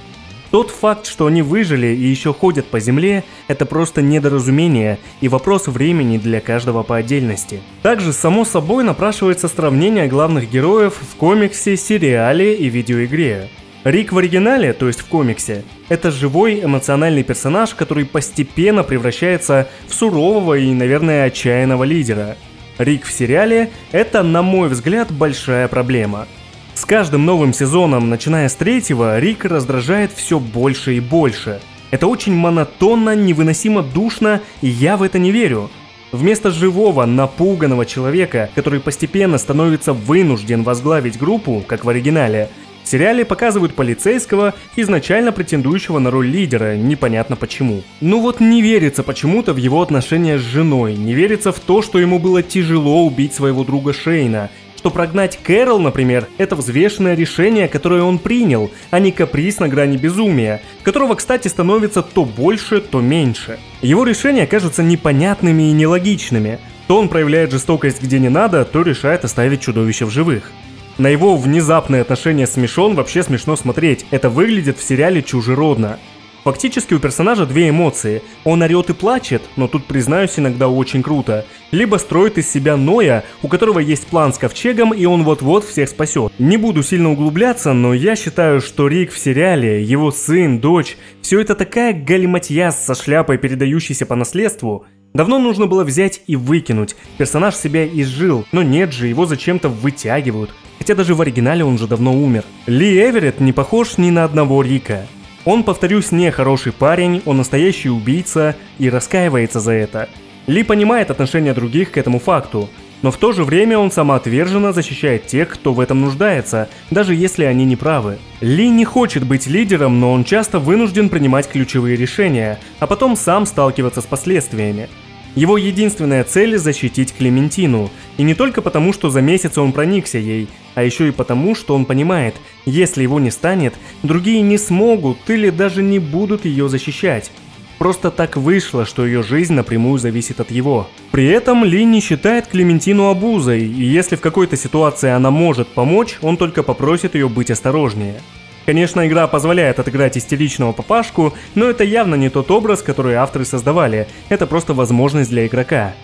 Тот факт, что они выжили и еще ходят по земле, это просто недоразумение и вопрос времени для каждого по отдельности. Также само собой напрашивается сравнение главных героев в комиксе, сериале и видеоигре. Рик в оригинале, то есть в комиксе, это живой эмоциональный персонаж, который постепенно превращается в сурового и, наверное, отчаянного лидера. Рик в сериале – это, на мой взгляд, большая проблема. С каждым новым сезоном, начиная с 3-го, Рик раздражает все больше и больше. Это очень монотонно, невыносимо душно, и я в это не верю. Вместо живого, напуганного человека, который постепенно становится вынужден возглавить группу, как в оригинале, в сериале показывают полицейского, изначально претендующего на роль лидера, непонятно почему. Ну вот не верится почему-то в его отношения с женой, не верится в то, что ему было тяжело убить своего друга Шейна, что прогнать Кэрол, например, это взвешенное решение, которое он принял, а не каприз на грани безумия, которого, кстати, становится то больше, то меньше. Его решения кажутся непонятными и нелогичными. То он проявляет жестокость где не надо, то решает оставить чудовище в живых. На его внезапное отношение с Мишон вообще смешно смотреть, это выглядит в сериале чужеродно. Фактически у персонажа две эмоции. Он орет и плачет, но тут, признаюсь, иногда очень круто. Либо строит из себя Ноя, у которого есть план с ковчегом, и он вот-вот всех спасет. Не буду сильно углубляться, но я считаю, что Рик в сериале, его сын, дочь, все это такая галиматьяс со шляпой, передающейся по наследству. Давно нужно было взять и выкинуть. Персонаж себя изжил, но нет же, его зачем-то вытягивают. Хотя даже в оригинале он же давно умер. Ли Эверетт не похож ни на одного Рика. Он, повторюсь, не хороший парень, он настоящий убийца и раскаивается за это. Ли понимает отношение других к этому факту, но в то же время он самоотверженно защищает тех, кто в этом нуждается, даже если они не правы. Ли не хочет быть лидером, но он часто вынужден принимать ключевые решения, а потом сам сталкиваться с последствиями. Его единственная цель – защитить Клементину, и не только потому, что за месяц он проникся ей, а еще и потому, что он понимает, если его не станет, другие не смогут или даже не будут ее защищать. Просто так вышло, что ее жизнь напрямую зависит от его. При этом Ли не считает Клементину обузой, и если в какой-то ситуации она может помочь, он только попросит ее быть осторожнее. Конечно, игра позволяет отыграть истеричного папашку, но это явно не тот образ, который авторы создавали, это просто возможность для игрока.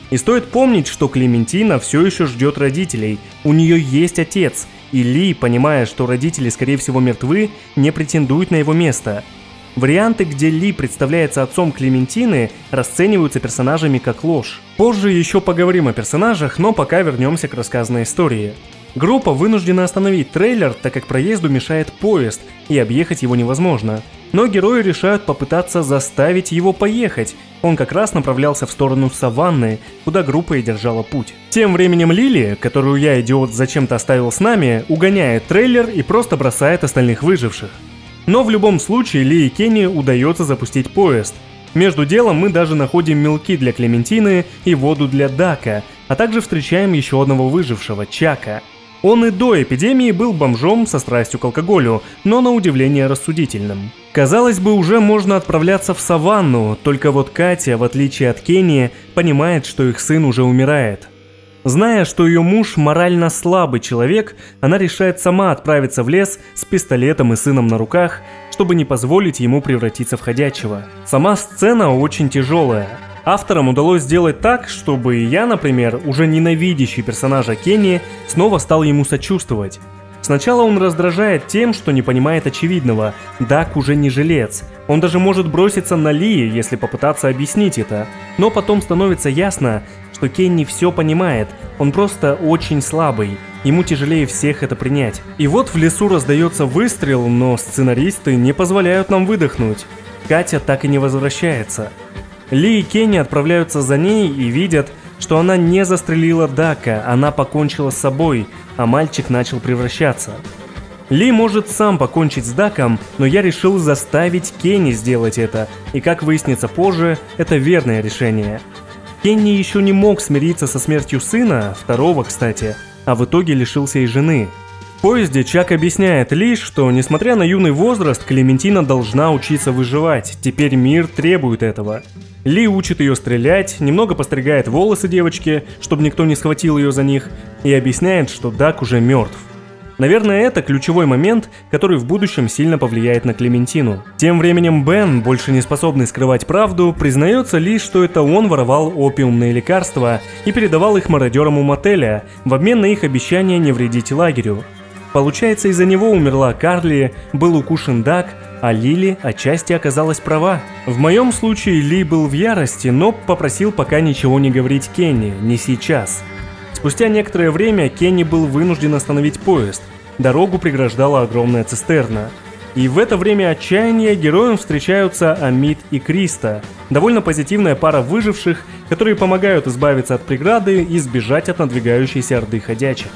И стоит помнить, что Клементина все еще ждет родителей, у нее есть отец, и Ли, понимая, что родители скорее всего мертвы, не претендует на его место. Варианты, где Ли представляется отцом Клементины, расцениваются персонажами как ложь. Позже еще поговорим о персонажах, но пока вернемся к рассказанной истории. Группа вынуждена остановить трейлер, так как проезду мешает поезд, и объехать его невозможно. Но герои решают попытаться заставить его поехать. Он как раз направлялся в сторону саванны, куда группа и держала путь. Тем временем Лили, которую я, идиот, зачем-то оставил с нами, угоняет трейлер и просто бросает остальных выживших. Но в любом случае Ли и Кенни удается запустить поезд. Между делом мы даже находим мелки для Клементины и воду для Дака, а также встречаем еще одного выжившего, Чака. Он и до эпидемии был бомжом со страстью к алкоголю, но на удивление рассудительным. Казалось бы, уже можно отправляться в саванну, только вот Катя, в отличие от Кенни, понимает, что их сын уже умирает. Зная, что ее муж морально слабый человек, она решает сама отправиться в лес с пистолетом и сыном на руках, чтобы не позволить ему превратиться в ходячего. Сама сцена очень тяжелая. Авторам удалось сделать так, чтобы я, например, уже ненавидящий персонажа Кенни, снова стал ему сочувствовать. Сначала он раздражает тем, что не понимает очевидного. Дак уже не жилец. Он даже может броситься на Ли, если попытаться объяснить это. Но потом становится ясно, что Кенни все понимает. Он просто очень слабый. Ему тяжелее всех это принять. И вот в лесу раздается выстрел, но сценаристы не позволяют нам выдохнуть. Катя так и не возвращается. Ли и Кенни отправляются за ней и видят, что она не застрелила Дака, она покончила с собой, а мальчик начал превращаться. Ли может сам покончить с Даком, но я решил заставить Кенни сделать это, и как выяснится позже, это верное решение. Кенни еще не мог смириться со смертью сына, второго, кстати, а в итоге лишился и жены. В поезде Чак объясняет Ли, что несмотря на юный возраст, Клементина должна учиться выживать, теперь мир требует этого. Ли учит ее стрелять, немного постригает волосы девочки, чтобы никто не схватил ее за них, и объясняет, что Дак уже мертв. Наверное, это ключевой момент, который в будущем сильно повлияет на Клементину. Тем временем Бен, больше не способный скрывать правду, признается Ли, что это он воровал опиумные лекарства и передавал их мародерам у мотеля, в обмен на их обещание не вредить лагерю. Получается, из-за него умерла Карли, был укушен Дак, а Лили отчасти оказалась права. В моем случае Ли был в ярости, но попросил пока ничего не говорить Кенни, не сейчас. Спустя некоторое время Кенни был вынужден остановить поезд. Дорогу преграждала огромная цистерна. И в это время отчаяния героям встречаются Амит и Криста, довольно позитивная пара выживших, которые помогают избавиться от преграды и сбежать от надвигающейся орды ходячих.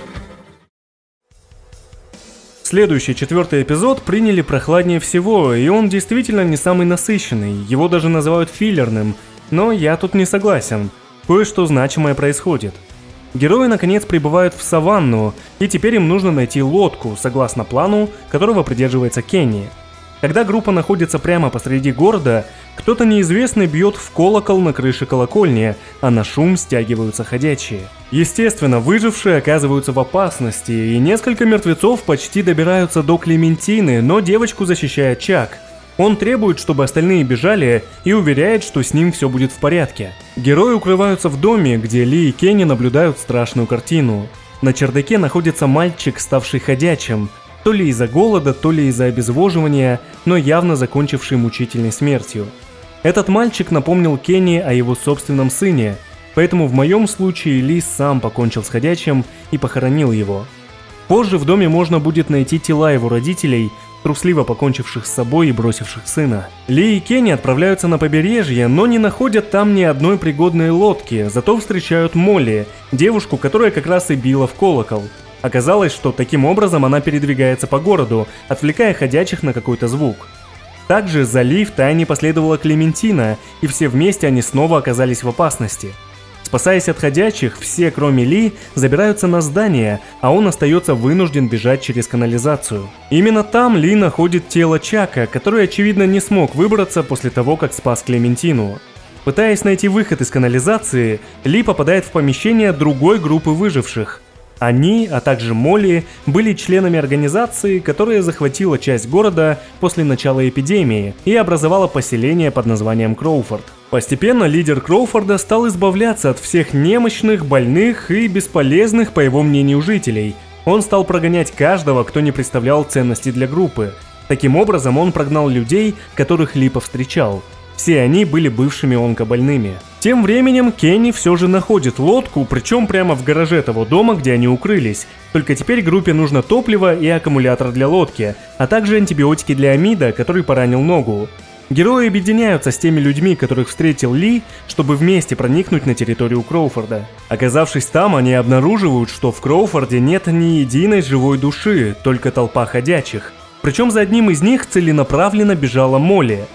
Следующий, 4-й эпизод приняли прохладнее всего, и он действительно не самый насыщенный, его даже называют филлерным, но я тут не согласен, кое-что значимое происходит. Герои наконец прибывают в саванну, и теперь им нужно найти лодку, согласно плану, которого придерживается Кенни. Когда группа находится прямо посреди города, кто-то неизвестный бьет в колокол на крыше колокольни, а на шум стягиваются ходячие. Естественно, выжившие оказываются в опасности, и несколько мертвецов почти добираются до Клементины, но девочку защищает Чак. Он требует, чтобы остальные бежали, и уверяет, что с ним все будет в порядке. Герои укрываются в доме, где Ли и Кенни наблюдают страшную картину. На чердаке находится мальчик, ставший ходячим, то ли из-за голода, то ли из-за обезвоживания, но явно закончивший мучительной смертью. Этот мальчик напомнил Кенни о его собственном сыне, поэтому в моем случае Ли сам покончил с ходячим и похоронил его. Позже в доме можно будет найти тела его родителей, трусливо покончивших с собой и бросивших сына. Ли и Кенни отправляются на побережье, но не находят там ни одной пригодной лодки, зато встречают Молли, девушку, которая как раз и била в колокол. Оказалось, что таким образом она передвигается по городу, отвлекая ходячих на какой-то звук. Также за Ли втайне последовала Клементина, и все вместе они снова оказались в опасности. Спасаясь от ходячих, все, кроме Ли, забираются на здание, а он остается вынужден бежать через канализацию. Именно там Ли находит тело Чака, который, очевидно, не смог выбраться после того, как спас Клементину. Пытаясь найти выход из канализации, Ли попадает в помещение другой группы выживших. Они, а также Молли, были членами организации, которая захватила часть города после начала эпидемии и образовала поселение под названием Кроуфорд. Постепенно лидер Кроуфорда стал избавляться от всех немощных, больных и бесполезных, по его мнению, жителей. Он стал прогонять каждого, кто не представлял ценности для группы. Таким образом, он прогнал людей, которых Ли повстречал. Все они были бывшими онкобольными. Тем временем Кенни все же находит лодку, причем прямо в гараже того дома, где они укрылись. Только теперь группе нужно топливо и аккумулятор для лодки, а также антибиотики для Амида, который поранил ногу. Герои объединяются с теми людьми, которых встретил Ли, чтобы вместе проникнуть на территорию Кроуфорда. Оказавшись там, они обнаруживают, что в Кроуфорде нет ни единой живой души, только толпа ходячих. Причем за одним из них целенаправленно бежала Молли.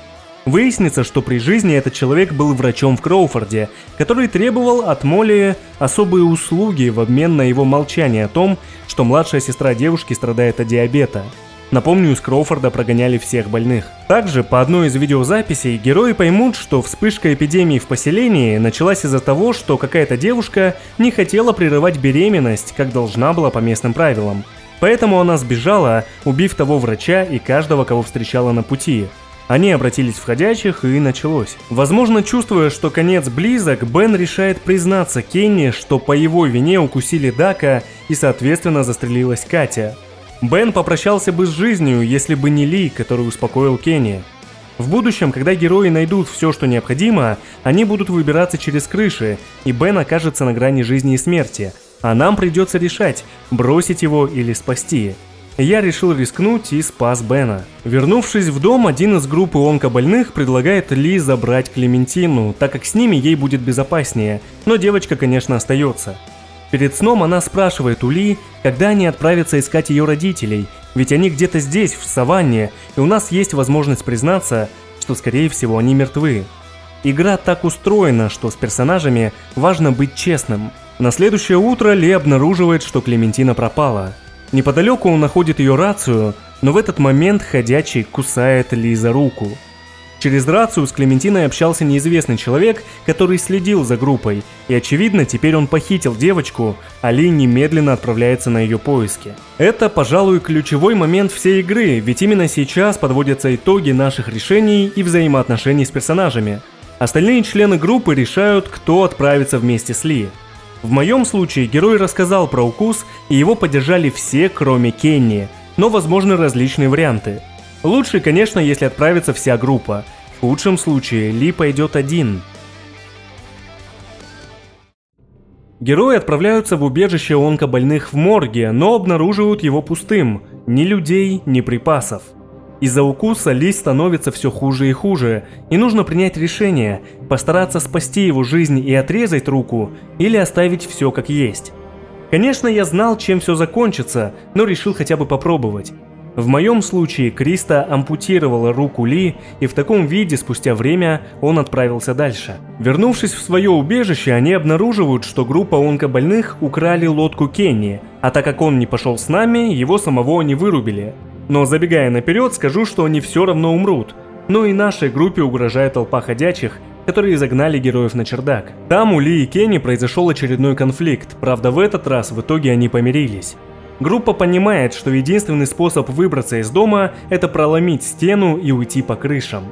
Выяснится, что при жизни этот человек был врачом в Кроуфорде, который требовал от Молли особые услуги в обмен на его молчание о том, что младшая сестра девушки страдает от диабета. Напомню, из Кроуфорда прогоняли всех больных. Также, по одной из видеозаписей, герои поймут, что вспышка эпидемии в поселении началась из-за того, что какая-то девушка не хотела прерывать беременность, как должна была по местным правилам. Поэтому она сбежала, убив того врача и каждого, кого встречала на пути. Они обратились в ходячих, и началось. Возможно, чувствуя, что конец близок, Бен решает признаться Кенни, что по его вине укусили Дака и, соответственно, застрелилась Катя. Бен попрощался бы с жизнью, если бы не Ли, который успокоил Кенни. В будущем, когда герои найдут все, что необходимо, они будут выбираться через крыши, и Бен окажется на грани жизни и смерти, а нам придется решать, бросить его или спасти. Я решил рискнуть и спас Бена. Вернувшись в дом, один из группы онкобольных предлагает Ли забрать Клементину, так как с ними ей будет безопаснее, но девочка, конечно, остается. Перед сном она спрашивает у Ли, когда они отправятся искать ее родителей, ведь они где-то здесь, в саванне, и у нас есть возможность признаться, что, скорее всего, они мертвы. Игра так устроена, что с персонажами важно быть честным. На следующее утро Ли обнаруживает, что Клементина пропала. Неподалеку он находит ее рацию, но в этот момент ходячий кусает Ли за руку. Через рацию с Клементиной общался неизвестный человек, который следил за группой, и очевидно, теперь он похитил девочку, а Ли немедленно отправляется на ее поиски. Это, пожалуй, ключевой момент всей игры, ведь именно сейчас подводятся итоги наших решений и взаимоотношений с персонажами. Остальные члены группы решают, кто отправится вместе с Ли. В моем случае герой рассказал про укус, и его поддержали все, кроме Кенни, но возможны различные варианты. Лучше, конечно, если отправится вся группа. В худшем случае Ли пойдет один. Герои отправляются в убежище онкобольных в морге, но обнаруживают его пустым. Ни людей, ни припасов. Из-за укуса Ли становится все хуже и хуже, и нужно принять решение, постараться спасти его жизнь и отрезать руку, или оставить все как есть. Конечно, я знал, чем все закончится, но решил хотя бы попробовать. В моем случае Криста ампутировала руку Ли, и в таком виде спустя время он отправился дальше. Вернувшись в свое убежище, они обнаруживают, что группа онкобольных украли лодку Кенни, а так как он не пошел с нами, его самого они вырубили. Но забегая наперед, скажу, что они все равно умрут. Но и нашей группе угрожает толпа ходячих, которые загнали героев на чердак. Там у Ли и Кенни произошел очередной конфликт, правда в этот раз в итоге они помирились. Группа понимает, что единственный способ выбраться из дома – это проломить стену и уйти по крышам.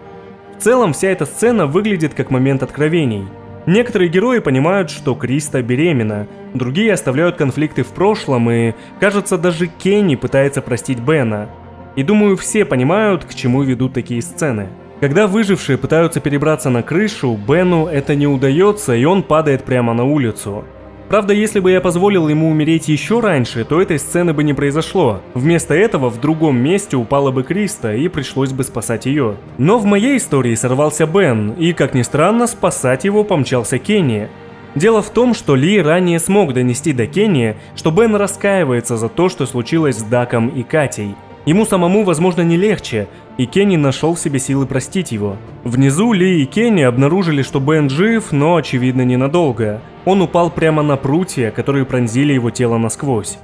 В целом, вся эта сцена выглядит как момент откровений. Некоторые герои понимают, что Криста беременна, другие оставляют конфликты в прошлом, и, кажется, даже Кенни пытается простить Бена. И думаю, все понимают, к чему ведут такие сцены. Когда выжившие пытаются перебраться на крышу, Бену это не удается, и он падает прямо на улицу. Правда, если бы я позволил ему умереть еще раньше, то этой сцены бы не произошло. Вместо этого в другом месте упала бы Криста, и пришлось бы спасать ее. Но в моей истории сорвался Бен, и, как ни странно, спасать его помчался Кенни. Дело в том, что Ли ранее смог донести до Кенни, что Бен раскаивается за то, что случилось с Даком и Катей. Ему самому, возможно, не легче, и Кенни нашел в себе силы простить его. Внизу Ли и Кенни обнаружили, что Бен жив, но, очевидно, ненадолго. Он упал прямо на прутья, которые пронзили его тело насквозь.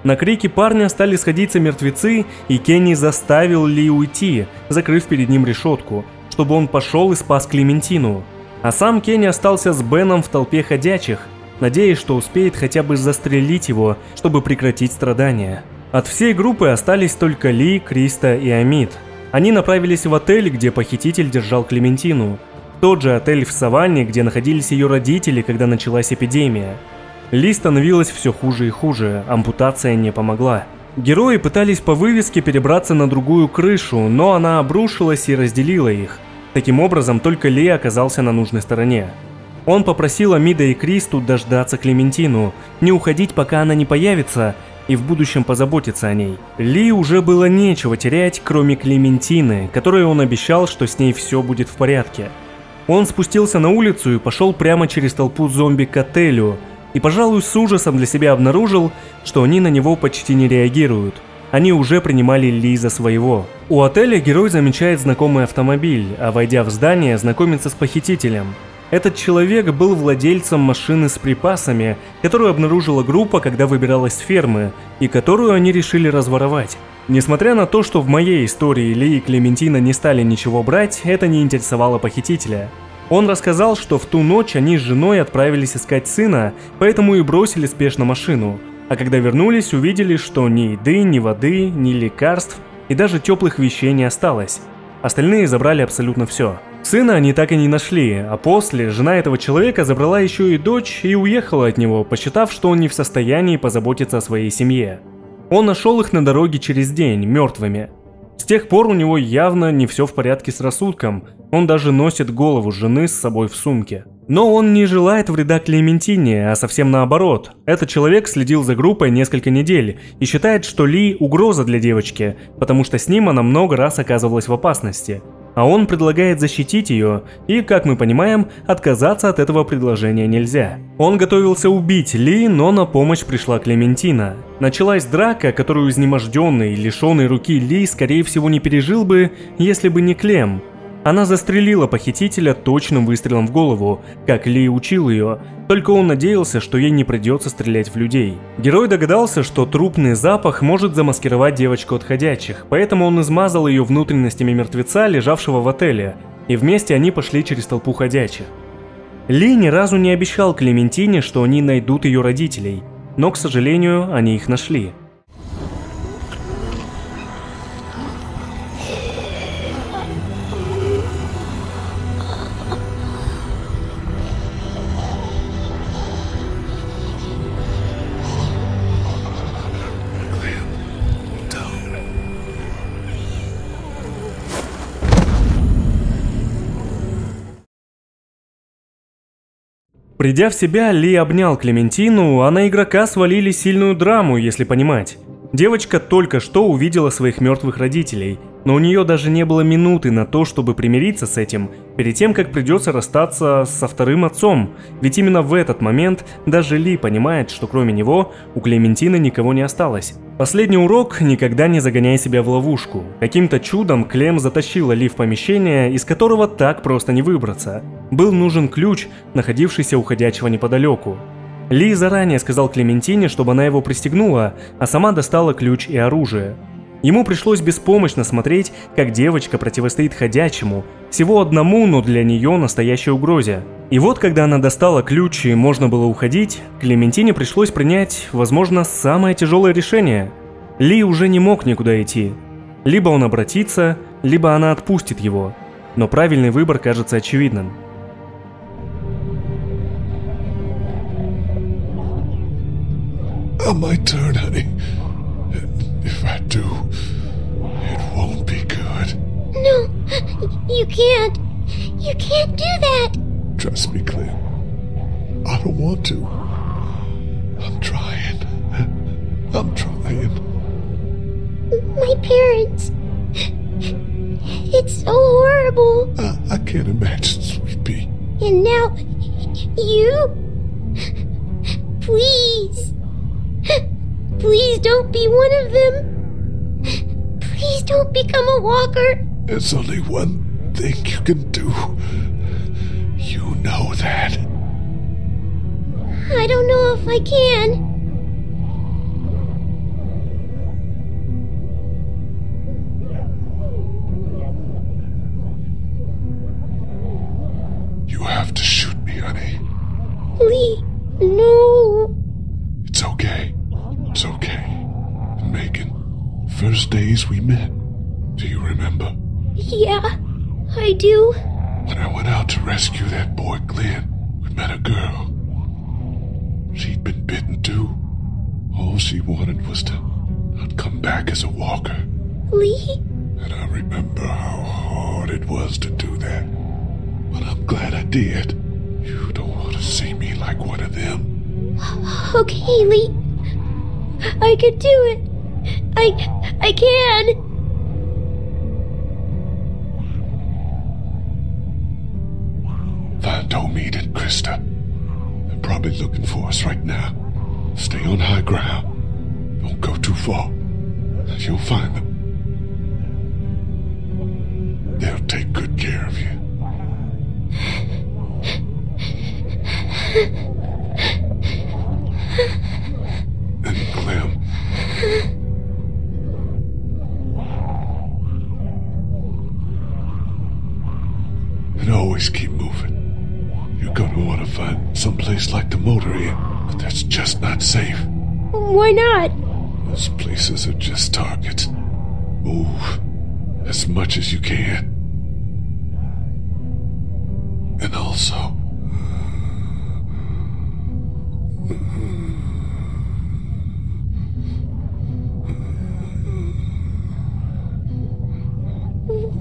На крики парня стали сходиться мертвецы, и Кенни заставил Ли уйти, закрыв перед ним решетку, чтобы он пошел и спас Клементину. А сам Кенни остался с Беном в толпе ходячих, надеясь, что успеет хотя бы застрелить его, чтобы прекратить страдания. От всей группы остались только Ли, Криста и Амид. Они направились в отель, где похититель держал Клементину. Тот же отель в Саванне, где находились ее родители, когда началась эпидемия. Ли становилось все хуже и хуже, ампутация не помогла. Герои пытались по вывеске перебраться на другую крышу, но она обрушилась и разделила их. Таким образом, только Ли оказался на нужной стороне. Он попросил Амида и Кристу дождаться Клементину, не уходить, пока она не появится, и в будущем позаботиться о ней. Ли уже было нечего терять, кроме Клементины, которой он обещал, что с ней все будет в порядке. Он спустился на улицу и пошел прямо через толпу зомби к отелю, и, пожалуй, с ужасом для себя обнаружил, что они на него почти не реагируют. Они уже принимали Ли за своего. У отеля герой замечает знакомый автомобиль, а войдя в здание, знакомится с похитителем. Этот человек был владельцем машины с припасами, которую обнаружила группа, когда выбиралась с фермы, и которую они решили разворовать. Несмотря на то, что в моей истории Ли и Клементина не стали ничего брать, это не интересовало похитителя. Он рассказал, что в ту ночь они с женой отправились искать сына, поэтому и бросили спешно машину. А когда вернулись, увидели, что ни еды, ни воды, ни лекарств и даже теплых вещей не осталось. Остальные забрали абсолютно все. Сына они так и не нашли, а после жена этого человека забрала еще и дочь и уехала от него, посчитав, что он не в состоянии позаботиться о своей семье. Он нашел их на дороге через день, мертвыми. С тех пор у него явно не все в порядке с рассудком, он даже носит голову жены с собой в сумке. Но он не желает вреда Клементине, а совсем наоборот. Этот человек следил за группой несколько недель и считает, что Ли угроза для девочки, потому что с ним она много раз оказывалась в опасности. А он предлагает защитить ее, и, как мы понимаем, отказаться от этого предложения нельзя. Он готовился убить Ли, но на помощь пришла Клементина. Началась драка, которую изнеможденный и лишенный руки Ли, скорее всего, не пережил бы, если бы не Клем. Она застрелила похитителя точным выстрелом в голову, как Ли учил ее, только он надеялся, что ей не придется стрелять в людей. Герой догадался, что трупный запах может замаскировать девочку от ходячих, поэтому он измазал ее внутренностями мертвеца, лежавшего в отеле, и вместе они пошли через толпу ходячих. Ли ни разу не обещал Клементине, что они найдут ее родителей, но, к сожалению, они их нашли. Придя в себя, Ли обнял Клементину, а на игрока свалили сильную драму, если понимать. Девочка только что увидела своих мертвых родителей, но у нее даже не было минуты на то, чтобы примириться с этим, перед тем, как придется расстаться со вторым отцом, ведь именно в этот момент даже Ли понимает, что кроме него у Клементины никого не осталось. Последний урок – никогда не загоняй себя в ловушку. Каким-то чудом Клем затащила Ли в помещение, из которого так просто не выбраться. Был нужен ключ, находившийся у ходячего неподалеку. Ли заранее сказал Клементине, чтобы она его пристегнула, а сама достала ключ и оружие. Ему пришлось беспомощно смотреть, как девочка противостоит ходячему, всего одному, но для нее настоящей угрозе. И вот, когда она достала ключ и можно было уходить, Клементине пришлось принять, возможно, самое тяжелое решение. Ли уже не мог никуда идти. Либо он обратится, либо она отпустит его. Но правильный выбор кажется очевидным. My turn, honey. If I do, it won't be good. No, you can't. You can't do that. Trust me, Clem. I don't want to. I'm trying. I'm trying. My parents. It's so horrible. I can't imagine, sweet pea. And now, you? Please. Please don't be one of them. Please don't become a walker. There's only one thing you can do. You know that. I don't know if I can. You have to shoot me, honey. Lee, no. It's okay. It's okay. Megan, first days we met. Do you remember? Yeah, I do. When I went out to rescue that boy Glenn, we met a girl. She'd been bitten too. All she wanted was to not come back as a walker. Lee? And I remember how hard it was to do that. But I'm glad I did. You don't want to see me like one of them. Okay, Lee. I can do it. I can. Find Omid and Krista. They're probably looking for us right now. Stay on high ground. Don't go too far. You'll find them. They'll take good care of you. And Clem. And always keep moving. You're gonna want to find someplace like the motor inn, but that's just not safe. Why not? Those places are just targets. Move as much as you can. And also,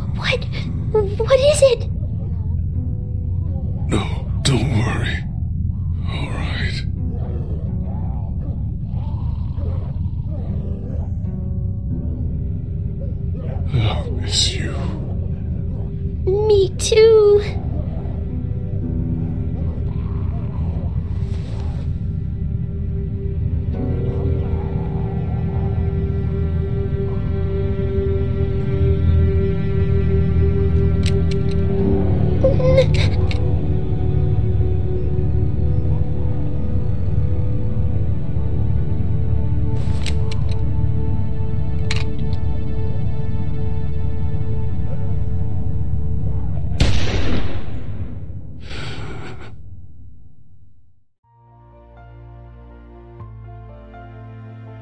What is it? no, don't worry. All right. I'll miss you. Me too.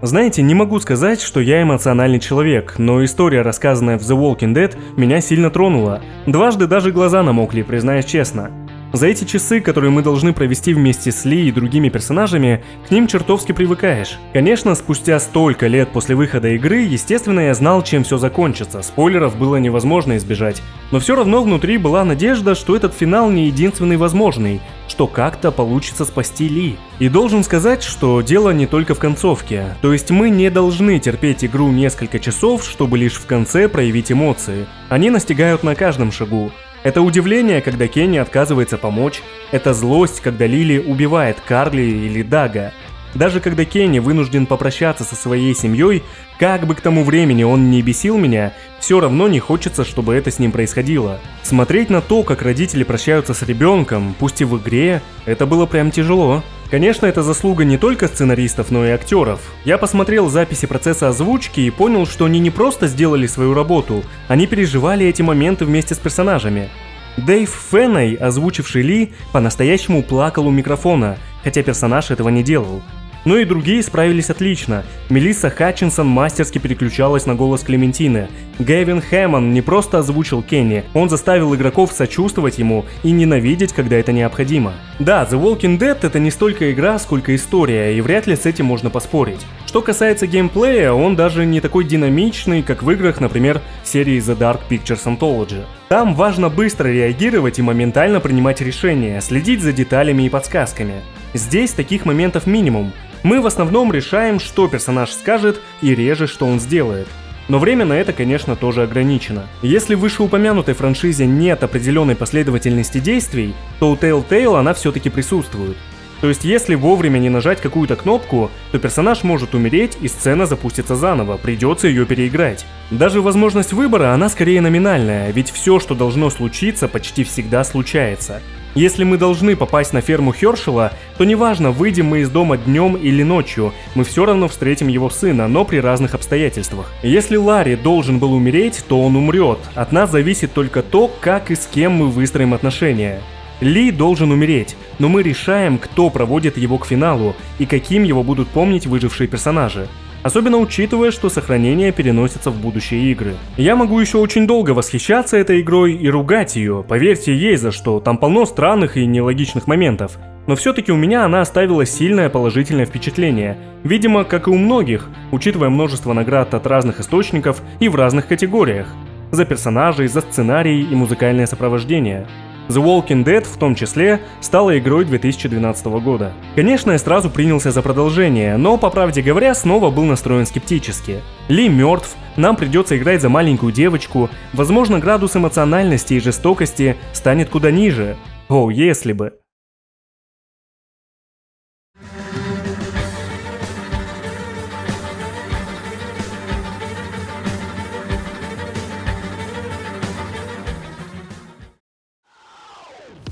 Знаете, не могу сказать, что я эмоциональный человек, но история, рассказанная в The Walking Dead, меня сильно тронула. Дважды даже глаза намокли, признаюсь честно. За эти часы, которые мы должны провести вместе с Ли и другими персонажами, к ним чертовски привыкаешь. Конечно, спустя столько лет после выхода игры, естественно, я знал, чем все закончится, спойлеров было невозможно избежать. Но все равно внутри была надежда, что этот финал не единственный возможный, что как-то получится спасти Ли. И должен сказать, что дело не только в концовке, то есть мы не должны терпеть игру несколько часов, чтобы лишь в конце проявить эмоции. Они настигают на каждом шагу. Это удивление, когда Кенни отказывается помочь, это злость, когда Лили убивает Карли или Дага. Даже когда Кенни вынужден попрощаться со своей семьей, как бы к тому времени он не бесил меня, все равно не хочется, чтобы это с ним происходило. Смотреть на то, как родители прощаются с ребенком, пусть и в игре, это было прям тяжело. Конечно, это заслуга не только сценаристов, но и актеров. Я посмотрел записи процесса озвучки и понял, что они не просто сделали свою работу, они переживали эти моменты вместе с персонажами. Дэйв Фенней, озвучивший Ли, по-настоящему плакал у микрофона, хотя персонаж этого не делал. Но и другие справились отлично. Мелисса Хатчинсон мастерски переключалась на голос Клементины. Гэвин Хэммон не просто озвучил Кенни, он заставил игроков сочувствовать ему и ненавидеть, когда это необходимо. Да, The Walking Dead — это не столько игра, сколько история, и вряд ли с этим можно поспорить. Что касается геймплея, он даже не такой динамичный, как в играх, например, серии The Dark Pictures Anthology. Там важно быстро реагировать и моментально принимать решения, следить за деталями и подсказками. Здесь таких моментов минимум. Мы в основном решаем, что персонаж скажет, и реже, что он сделает. Но время на это, конечно, тоже ограничено. Если в вышеупомянутой франшизе нет определенной последовательности действий, то у Telltale она все-таки присутствует. То есть, если вовремя не нажать какую-то кнопку, то персонаж может умереть и сцена запустится заново, придется ее переиграть. Даже возможность выбора, она скорее номинальная, ведь все, что должно случиться, почти всегда случается. Если мы должны попасть на ферму Хершела, то неважно, выйдем мы из дома днем или ночью, мы все равно встретим его сына, но при разных обстоятельствах. Если Ларри должен был умереть, то он умрет. От нас зависит только то, как и с кем мы выстроим отношения. Ли должен умереть, но мы решаем, кто проводит его к финалу и каким его будут помнить выжившие персонажи. Особенно учитывая, что сохранение переносится в будущие игры. Я могу еще очень долго восхищаться этой игрой и ругать ее, поверьте, есть за что, там полно странных и нелогичных моментов. Но все-таки у меня она оставила сильное положительное впечатление. Видимо, как и у многих, учитывая множество наград от разных источников и в разных категориях. За персонажей, за сценарий и музыкальное сопровождение. The Walking Dead в том числе стала игрой 2012 года. Конечно, я сразу принялся за продолжение, но, по правде говоря, снова был настроен скептически. Ли мертв, нам придется играть за маленькую девочку, возможно, градус эмоциональности и жестокости станет куда ниже. О, если бы.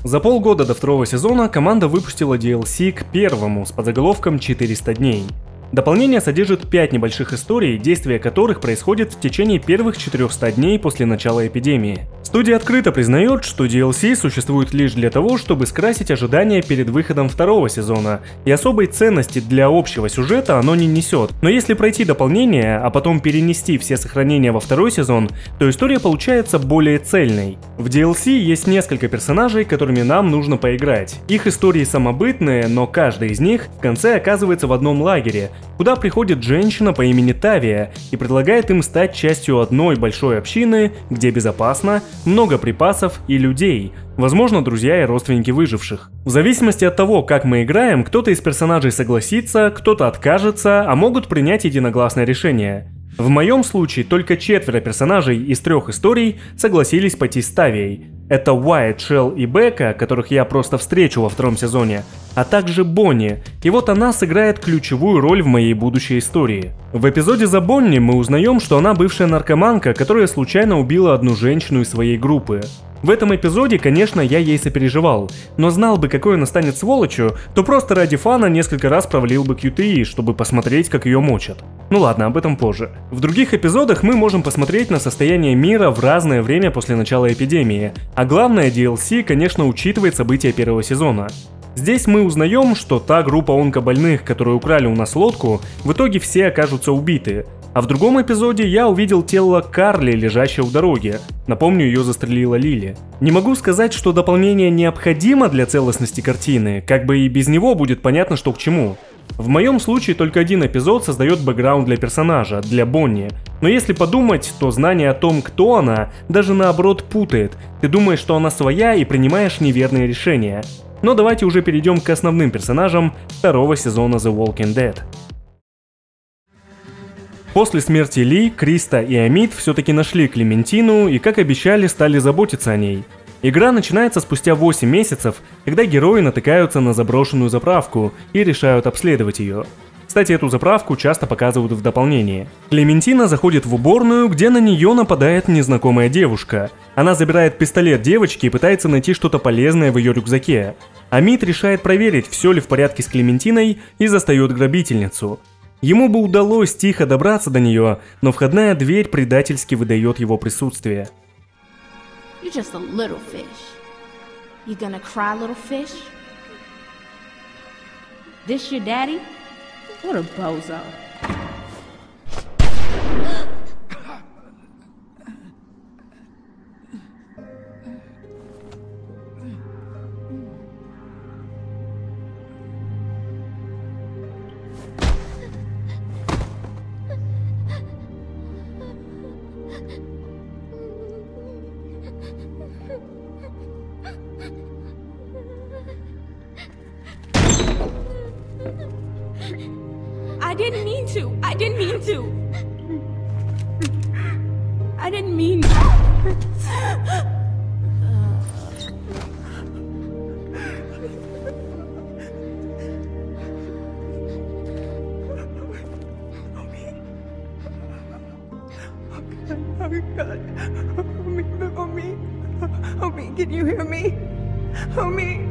За полгода до второго сезона команда выпустила DLC к первому с подзаголовком 400 дней. Дополнение содержит 5 небольших историй, действия которых происходят в течение первых 400 дней после начала эпидемии. Студия открыто признает, что DLC существует лишь для того, чтобы скрасить ожидания перед выходом второго сезона, и особой ценности для общего сюжета оно не несет. Но если пройти дополнение, а потом перенести все сохранения во второй сезон, то история получается более цельной. В DLC есть несколько персонажей, которыми нам нужно поиграть. Их истории самобытные, но каждый из них в конце оказывается в одном лагере, куда приходит женщина по имени Тавия и предлагает им стать частью одной большой общины, где безопасно, много припасов и людей, возможно, друзья и родственники выживших. В зависимости от того, как мы играем, кто-то из персонажей согласится, кто-то откажется, а могут принять единогласное решение. В моем случае только 4 персонажей из 3 историй согласились пойти с Тавией. Это Уайт, Шелл и Бека, которых я просто встречу во втором сезоне, а также Бонни, и вот она сыграет ключевую роль в моей будущей истории. В эпизоде за Бонни мы узнаем, что она бывшая наркоманка, которая случайно убила одну женщину из своей группы. В этом эпизоде, конечно, я ей сопереживал, но знал бы, какой она станет сволочью, то просто ради фана несколько раз провалил бы QTE, чтобы посмотреть, как ее мочат. Ну ладно, об этом позже. В других эпизодах мы можем посмотреть на состояние мира в разное время после начала эпидемии, а главное, DLC, конечно, учитывает события первого сезона. Здесь мы узнаем, что та группа онкобольных, которые украли у нас лодку, в итоге все окажутся убиты. А в другом эпизоде я увидел тело Карли, лежащее у дороги. Напомню, ее застрелила Лили. Не могу сказать, что дополнение необходимо для целостности картины, как бы и без него будет понятно, что к чему. В моем случае только один эпизод создает бэкграунд для персонажа, для Бонни. Но если подумать, то знание о том, кто она, даже наоборот путает. Ты думаешь, что она своя и принимаешь неверные решения. Но давайте уже перейдем к основным персонажам второго сезона The Walking Dead. После смерти Ли, Криста и Амит все-таки нашли Клементину и, как обещали, стали заботиться о ней. Игра начинается спустя 8 месяцев, когда герои натыкаются на заброшенную заправку и решают обследовать ее. Кстати, эту заправку часто показывают в дополнении. Клементина заходит в уборную, где на нее нападает незнакомая девушка. Она забирает пистолет девочки и пытается найти что-то полезное в ее рюкзаке. А Мит решает проверить, все ли в порядке с Клементиной, и застает грабительницу. Ему бы удалось тихо добраться до нее, но входная дверь предательски выдает его присутствие. You're just a little fish. You gonna cry, little fish? This your daddy? What a bozo. I didn't mean to. I didn't mean to. I didn't mean to. Oh God. Homie, can you hear me? Homie.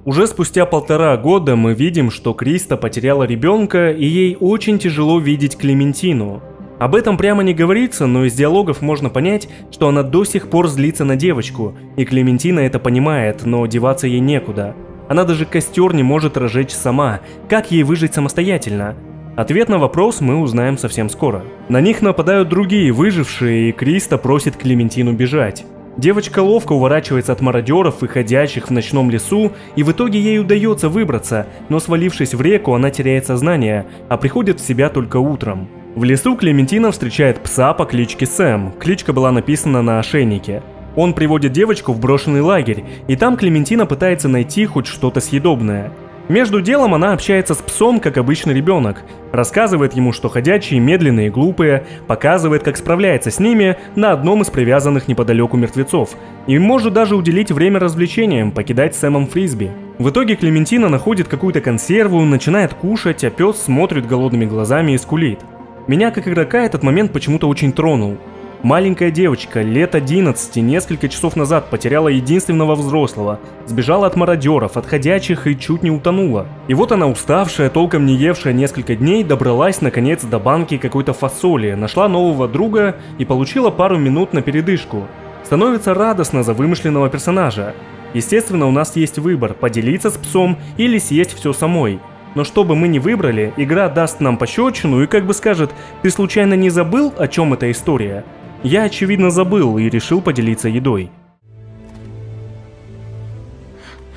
Уже спустя 1,5 года мы видим, что Криста потеряла ребенка, и ей очень тяжело видеть Клементину. Об этом прямо не говорится, но из диалогов можно понять, что она до сих пор злится на девочку, и Клементина это понимает, но деваться ей некуда. Она даже костер не может разжечь сама, как ей выжить самостоятельно? Ответ на вопрос мы узнаем совсем скоро. На них нападают другие выжившие, и Криста просит Клементину бежать. Девочка ловко уворачивается от мародеров и ходячих в ночном лесу, и в итоге ей удается выбраться, но свалившись в реку, она теряет сознание, а приходит в себя только утром. В лесу Клементина встречает пса по кличке Сэм, кличка была написана на ошейнике. Он приводит девочку в брошенный лагерь, и там Клементина пытается найти хоть что-то съедобное. Между делом она общается с псом, как обычный ребенок, рассказывает ему, что ходячие медленные и глупые, показывает, как справляется с ними на одном из привязанных неподалеку мертвецов, и может даже уделить время развлечениям, покидать Сэмом фрисби. В итоге Клементина находит какую-то консерву, начинает кушать, а пес смотрит голодными глазами и скулит. Меня как игрока этот момент почему-то очень тронул. Маленькая девочка, лет 11, несколько часов назад потеряла единственного взрослого, сбежала от мародеров, от ходячих и чуть не утонула. И вот она, уставшая, толком не евшая несколько дней, добралась наконец до банки какой-то фасоли, нашла нового друга и получила пару минут на передышку. Становится радостно за вымышленного персонажа. Естественно, у нас есть выбор: поделиться с псом или съесть все самой. Но что бы мы ни выбрали, игра даст нам пощечину и как бы скажет: ты случайно не забыл, о чем эта история? Я, очевидно, забыл и решил поделиться едой.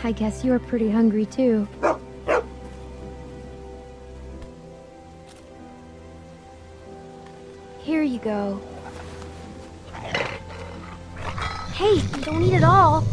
I guess you're pretty hungry too. Here you go. Hey, don't eat it all.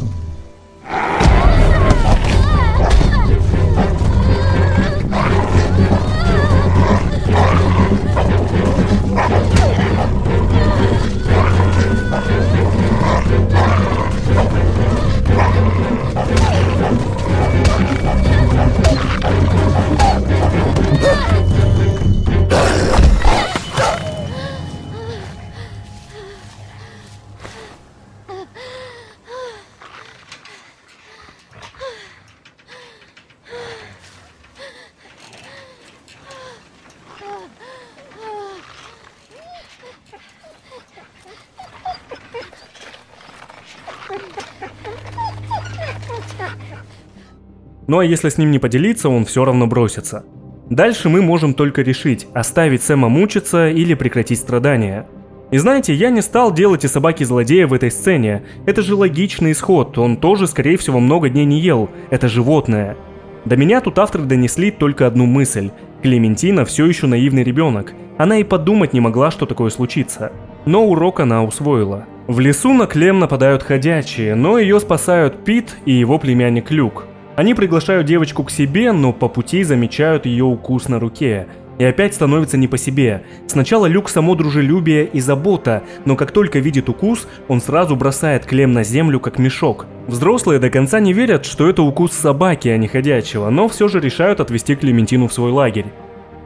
Ну а если с ним не поделиться, он все равно бросится. Дальше мы можем только решить, оставить Сэма мучиться или прекратить страдания. И знаете, я не стал делать из собаки злодея в этой сцене. Это же логичный исход, он тоже, скорее всего, много дней не ел. Это животное. До меня тут авторы донесли только одну мысль. Клементина все еще наивный ребенок. Она и подумать не могла, что такое случится. Но урок она усвоила. В лесу на Клем нападают ходячие, но ее спасают Пит и его племянник Люк. Они приглашают девочку к себе, но по пути замечают ее укус на руке. И опять становится не по себе. Сначала Люк само дружелюбие и забота, но как только видит укус, он сразу бросает Клем на землю как мешок. Взрослые до конца не верят, что это укус собаки, а не ходячего, но все же решают отвезти Клементину в свой лагерь.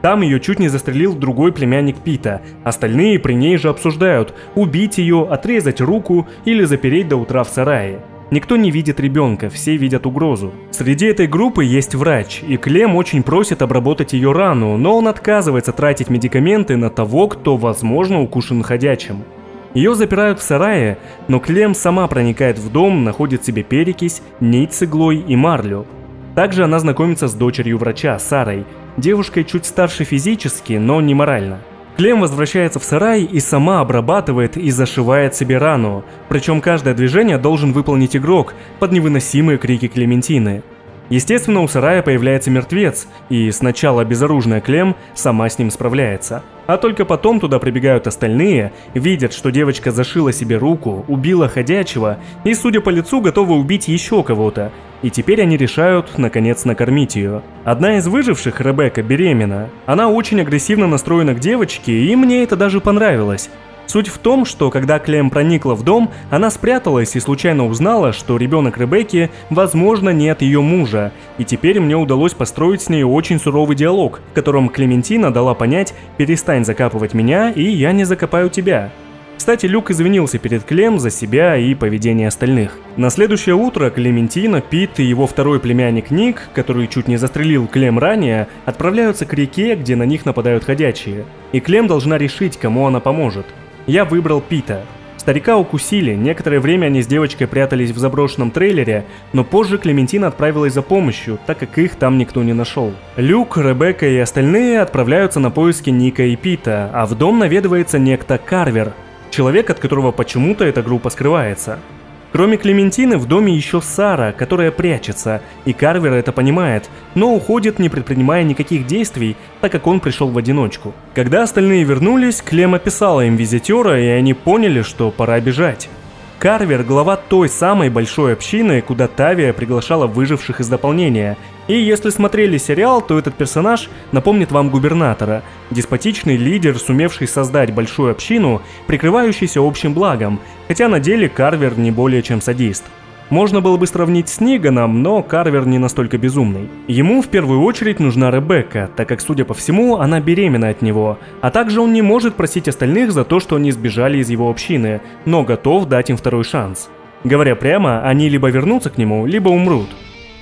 Там ее чуть не застрелил другой племянник Пита. Остальные при ней же обсуждают убить ее, отрезать руку или запереть до утра в сарае. Никто не видит ребенка, все видят угрозу. Среди этой группы есть врач, и Клем очень просит обработать ее рану, но он отказывается тратить медикаменты на того, кто, возможно, укушен ходячим. Ее запирают в сарае, но Клем сама проникает в дом, находит себе перекись, нить с иглой и марлю. Также она знакомится с дочерью врача, Сарой, девушкой чуть старше физически, но не морально. Клем возвращается в сарай и сама обрабатывает и зашивает себе рану, причем каждое движение должен выполнить игрок под невыносимые крики Клементины. Естественно, у сарая появляется мертвец, и сначала безоружная Клем сама с ним справляется. А только потом туда прибегают остальные, видят, что девочка зашила себе руку, убила ходячего и, судя по лицу, готова убить еще кого-то. И теперь они решают, наконец, накормить ее. Одна из выживших, Ребекка, беременна. Она очень агрессивно настроена к девочке, и мне это даже понравилось. Суть в том, что когда Клем проникла в дом, она спряталась и случайно узнала, что ребенок Ребекки, возможно, не от ее мужа. И теперь мне удалось построить с ней очень суровый диалог, в котором Клементина дала понять: «Перестань закапывать меня, и я не закопаю тебя». Кстати, Люк извинился перед Клем за себя и поведение остальных. На следующее утро Клементина, Пит и его второй племянник Ник, который чуть не застрелил Клем ранее, отправляются к реке, где на них нападают ходячие. И Клем должна решить, кому она поможет. Я выбрал Пита. Старика укусили, некоторое время они с девочкой прятались в заброшенном трейлере, но позже Клементина отправилась за помощью, так как их там никто не нашел. Люк, Ребекка и остальные отправляются на поиски Ника и Пита, а в дом наведывается некто Карвер, человек, от которого почему-то эта группа скрывается. Кроме Клементины в доме еще Сара, которая прячется, и Карвер это понимает, но уходит, не предпринимая никаких действий, так как он пришел в одиночку. Когда остальные вернулись, Клем описала им визитера, и они поняли, что пора бежать. Карвер – глава той самой большой общины, куда Тавия приглашала выживших из дополнения. И если смотрели сериал, то этот персонаж напомнит вам губернатора, деспотичный лидер, сумевший создать большую общину, прикрывающийся общим благом, хотя на деле Карвер не более чем садист. Можно было бы сравнить с Ниганом, но Карвер не настолько безумный. Ему в первую очередь нужна Ребекка, так как, судя по всему, она беременна от него, а также он не может просить остальных за то, что они сбежали из его общины, но готов дать им второй шанс. Говоря прямо, они либо вернутся к нему, либо умрут.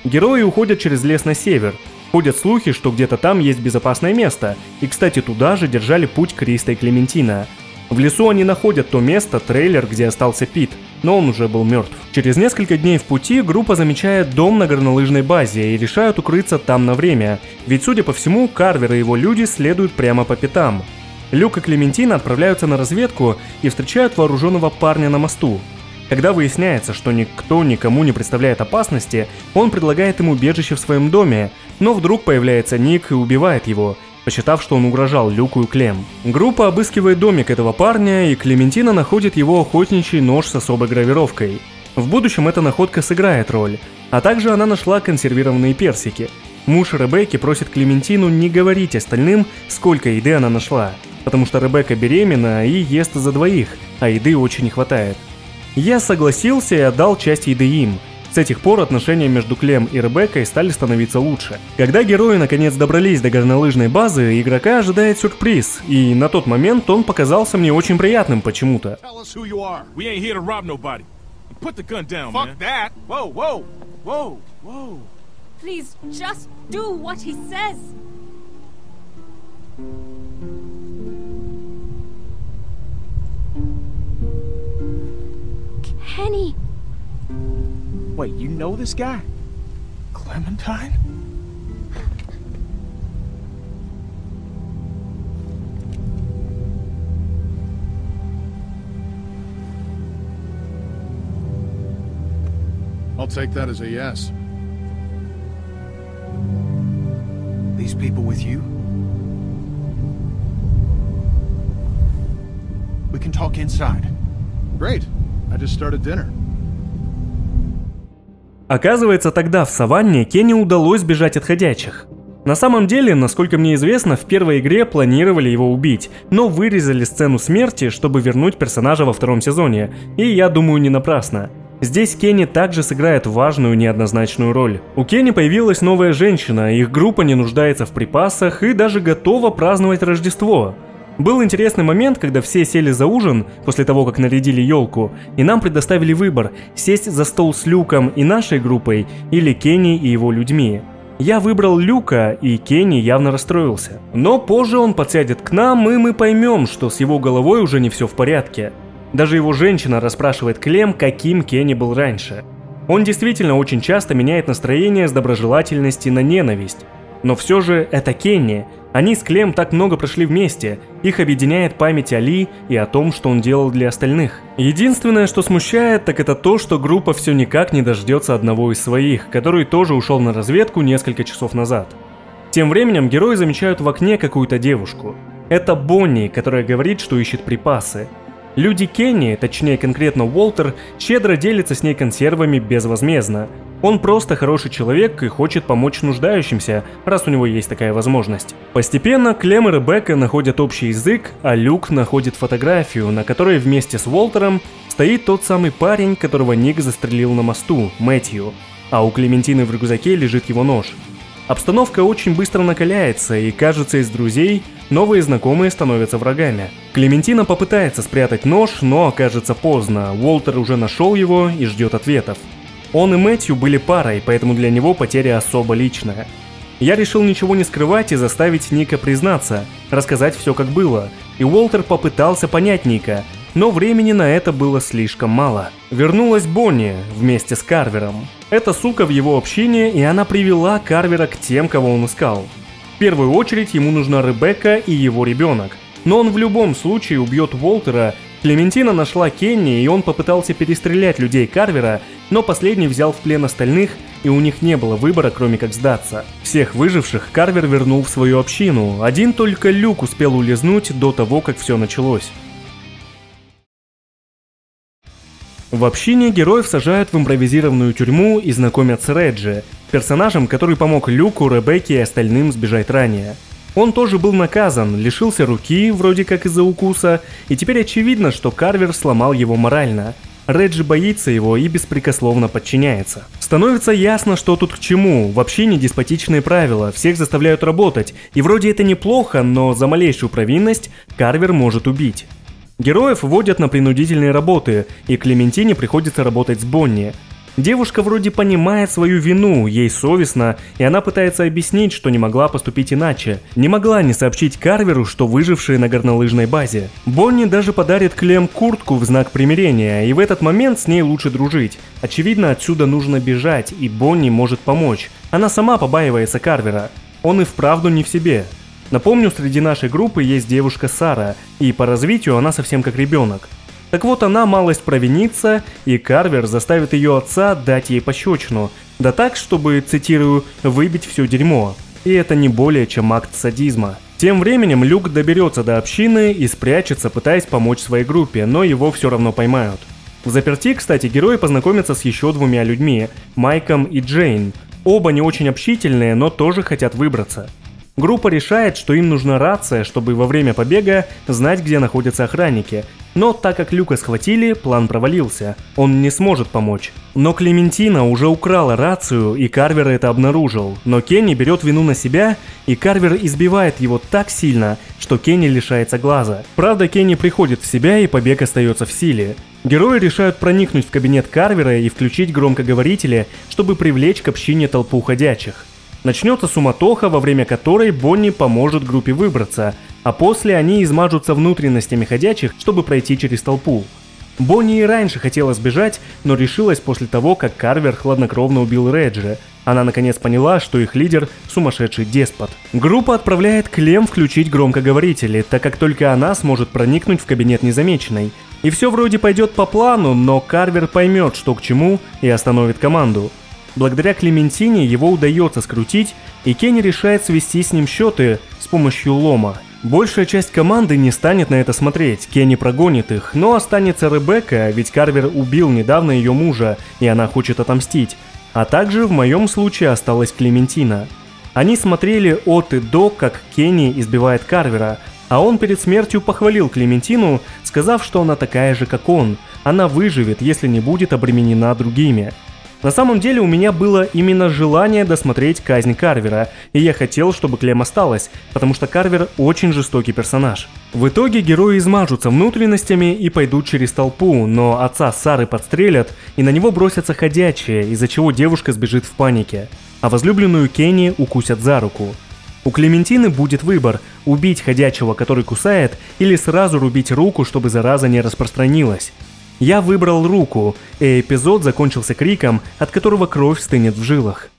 Герои уходят через лес на север. Ходят слухи, что где-то там есть безопасное место, и, кстати, туда же держали путь Криста и Клементина. В лесу они находят то место, трейлер, где остался Пит, но он уже был мертв. Через несколько дней в пути группа замечает дом на горнолыжной базе и решают укрыться там на время, ведь, судя по всему, Карвер и его люди следуют прямо по пятам. Люк и Клементина отправляются на разведку и встречают вооруженного парня на мосту. Когда выясняется, что никто никому не представляет опасности, он предлагает ему убежище в своем доме, но вдруг появляется Ник и убивает его, посчитав, что он угрожал Люку и Клем. Группа обыскивает домик этого парня, и Клементина находит его охотничий нож с особой гравировкой. В будущем эта находка сыграет роль, а также она нашла консервированные персики. Муж Ребекки просит Клементину не говорить остальным, сколько еды она нашла, потому что Ребекка беременна и ест за двоих, а еды очень не хватает. Я согласился и отдал часть еды им. С этих пор отношения между Клем и Ребеккой стали становиться лучше. Когда герои наконец добрались до горнолыжной базы, игрока ожидает сюрприз, и на тот момент он показался мне очень приятным почему-то. Kenny. Wait, you know this guy? Clementine? I'll take that as a yes. These people with you? We can talk inside. Great. I just started dinner. Оказывается, тогда в саванне Кенни удалось сбежать от ходячих. На самом деле, насколько мне известно, в первой игре планировали его убить, но вырезали сцену смерти, чтобы вернуть персонажа во втором сезоне, и я думаю, не напрасно. Здесь Кенни также сыграет важную неоднозначную роль. У Кенни появилась новая женщина, их группа не нуждается в припасах и даже готова праздновать Рождество. Был интересный момент, когда все сели за ужин, после того, как нарядили елку, и нам предоставили выбор – сесть за стол с Люком и нашей группой, или Кенни и его людьми. Я выбрал Люка, и Кенни явно расстроился. Но позже он подсядет к нам, и мы поймем, что с его головой уже не все в порядке. Даже его женщина расспрашивает Клем, каким Кенни был раньше. Он действительно очень часто меняет настроение с доброжелательности на ненависть. Но все же это Кенни. Они с Клем так много прошли вместе, их объединяет память о Ли и о том, что он делал для остальных. Единственное, что смущает, так это то, что группа все никак не дождется одного из своих, который тоже ушел на разведку несколько часов назад. Тем временем герои замечают в окне какую-то девушку. Это Бонни, которая говорит, что ищет припасы. Люди Кенни, точнее конкретно Уолтер, щедро делятся с ней консервами безвозмездно. Он просто хороший человек и хочет помочь нуждающимся, раз у него есть такая возможность. Постепенно Клем и Ребекка находят общий язык, а Люк находит фотографию, на которой вместе с Уолтером стоит тот самый парень, которого Ник застрелил на мосту, Мэтью, а у Клементины в рюкзаке лежит его нож. Обстановка очень быстро накаляется, и кажется, из друзей новые знакомые становятся врагами. Клементина попытается спрятать нож, но окажется поздно, Уолтер уже нашел его и ждет ответов. Он и Мэтью были парой, поэтому для него потеря особо личная. Я решил ничего не скрывать и заставить Ника признаться, рассказать все как было, и Уолтер попытался понять Ника, но времени на это было слишком мало. Вернулась Бонни вместе с Карвером. Эта сука в его общине, и она привела Карвера к тем, кого он искал. В первую очередь ему нужна Ребекка и его ребенок, но он в любом случае убьет Уолтера. Клементина нашла Кенни, и он попытался перестрелять людей Карвера, но последний взял в плен остальных, и у них не было выбора, кроме как сдаться. Всех выживших Карвер вернул в свою общину, один только Люк успел улизнуть до того, как все началось. В общине героев сажают в импровизированную тюрьму и знакомят с Реджи, персонажем, который помог Люку, Ребекке и остальным сбежать ранее. Он тоже был наказан, лишился руки, вроде как из-за укуса, и теперь очевидно, что Карвер сломал его морально. Реджи боится его и беспрекословно подчиняется. Становится ясно, что тут к чему. В общине деспотичные правила, всех заставляют работать, и вроде это неплохо, но за малейшую провинность Карвер может убить. Героев вводят на принудительные работы, и Клементине приходится работать с Бонни. Девушка вроде понимает свою вину, ей совестно, и она пытается объяснить, что не могла поступить иначе. Не могла не сообщить Карверу, что выжившие на горнолыжной базе. Бонни даже подарит Клем куртку в знак примирения, и в этот момент с ней лучше дружить. Очевидно, отсюда нужно бежать, и Бонни может помочь. Она сама побаивается Карвера. Он и вправду не в себе. Напомню, среди нашей группы есть девушка Сара, и по развитию она совсем как ребенок. Так вот, она малость провинится, и Карвер заставит ее отца дать ей пощечину, да так, чтобы, цитирую, «выбить все дерьмо». И это не более чем акт садизма. Тем временем Люк доберется до общины и спрячется, пытаясь помочь своей группе, но его все равно поймают. В заперти, кстати, герои познакомятся с еще двумя людьми – Майком и Джейн. Оба не очень общительные, но тоже хотят выбраться. Группа решает, что им нужна рация, чтобы во время побега знать, где находятся охранники. Но так как Люка схватили, план провалился. Он не сможет помочь. Но Клементина уже украла рацию, и Карвер это обнаружил. Но Кенни берет вину на себя, и Карвер избивает его так сильно, что Кенни лишается глаза. Правда, Кенни приходит в себя, и побег остается в силе. Герои решают проникнуть в кабинет Карвера и включить громкоговорители, чтобы привлечь к общине толпу ходячих. Начнется суматоха, во время которой Бонни поможет группе выбраться, а после они измажутся внутренностями ходячих, чтобы пройти через толпу. Бонни и раньше хотела сбежать, но решилась после того, как Карвер хладнокровно убил Реджи. Она наконец поняла, что их лидер – сумасшедший деспот. Группа отправляет Клем включить громкоговорители, так как только она сможет проникнуть в кабинет незамеченной. И все вроде пойдет по плану, но Карвер поймет, что к чему, и остановит команду. Благодаря Клементине его удается скрутить, и Кенни решает свести с ним счеты с помощью лома. Большая часть команды не станет на это смотреть, Кенни прогонит их, но останется Ребекка, ведь Карвер убил недавно ее мужа, и она хочет отомстить. А также в моем случае осталась Клементина. Они смотрели от и до, как Кенни избивает Карвера, а он перед смертью похвалил Клементину, сказав, что она такая же, как он, она выживет, если не будет обременена другими. На самом деле у меня было именно желание досмотреть казнь Карвера, и я хотел, чтобы Клем осталась, потому что Карвер очень жестокий персонаж. В итоге герои измажутся внутренностями и пойдут через толпу, но отца Сары подстрелят, и на него бросятся ходячие, из-за чего девушка сбежит в панике, а возлюбленную Кенни укусят за руку. У Клементины будет выбор – убить ходячего, который кусает, или сразу рубить руку, чтобы зараза не распространилась. Я выбрал руку, и эпизод закончился криком, от которого кровь стынет в жилах.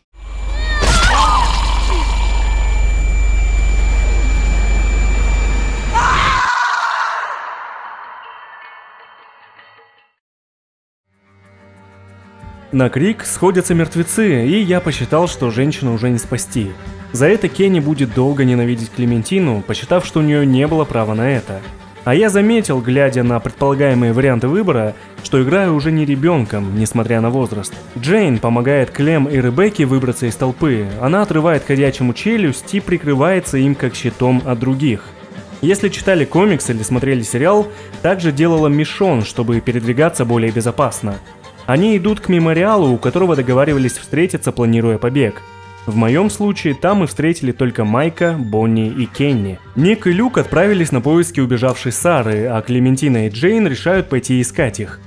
На крик сходятся мертвецы, и я посчитал, что женщину уже не спасти. За это Кенни будет долго ненавидеть Клементину, посчитав, что у нее не было права на это. А я заметил, глядя на предполагаемые варианты выбора, что играю уже не ребенком, несмотря на возраст. Джейн помогает Клем и Ребекке выбраться из толпы, она отрывает ходячему челюсть и прикрывается им как щитом от других. Если читали комикс или смотрели сериал, также делала Мишон, чтобы передвигаться более безопасно. Они идут к мемориалу, у которого договаривались встретиться, планируя побег. В моем случае там мы встретили только Майка, Бонни и Кенни. Ник и Люк отправились на поиски убежавшей Сары, а Клементина и Джейн решают пойти искать их.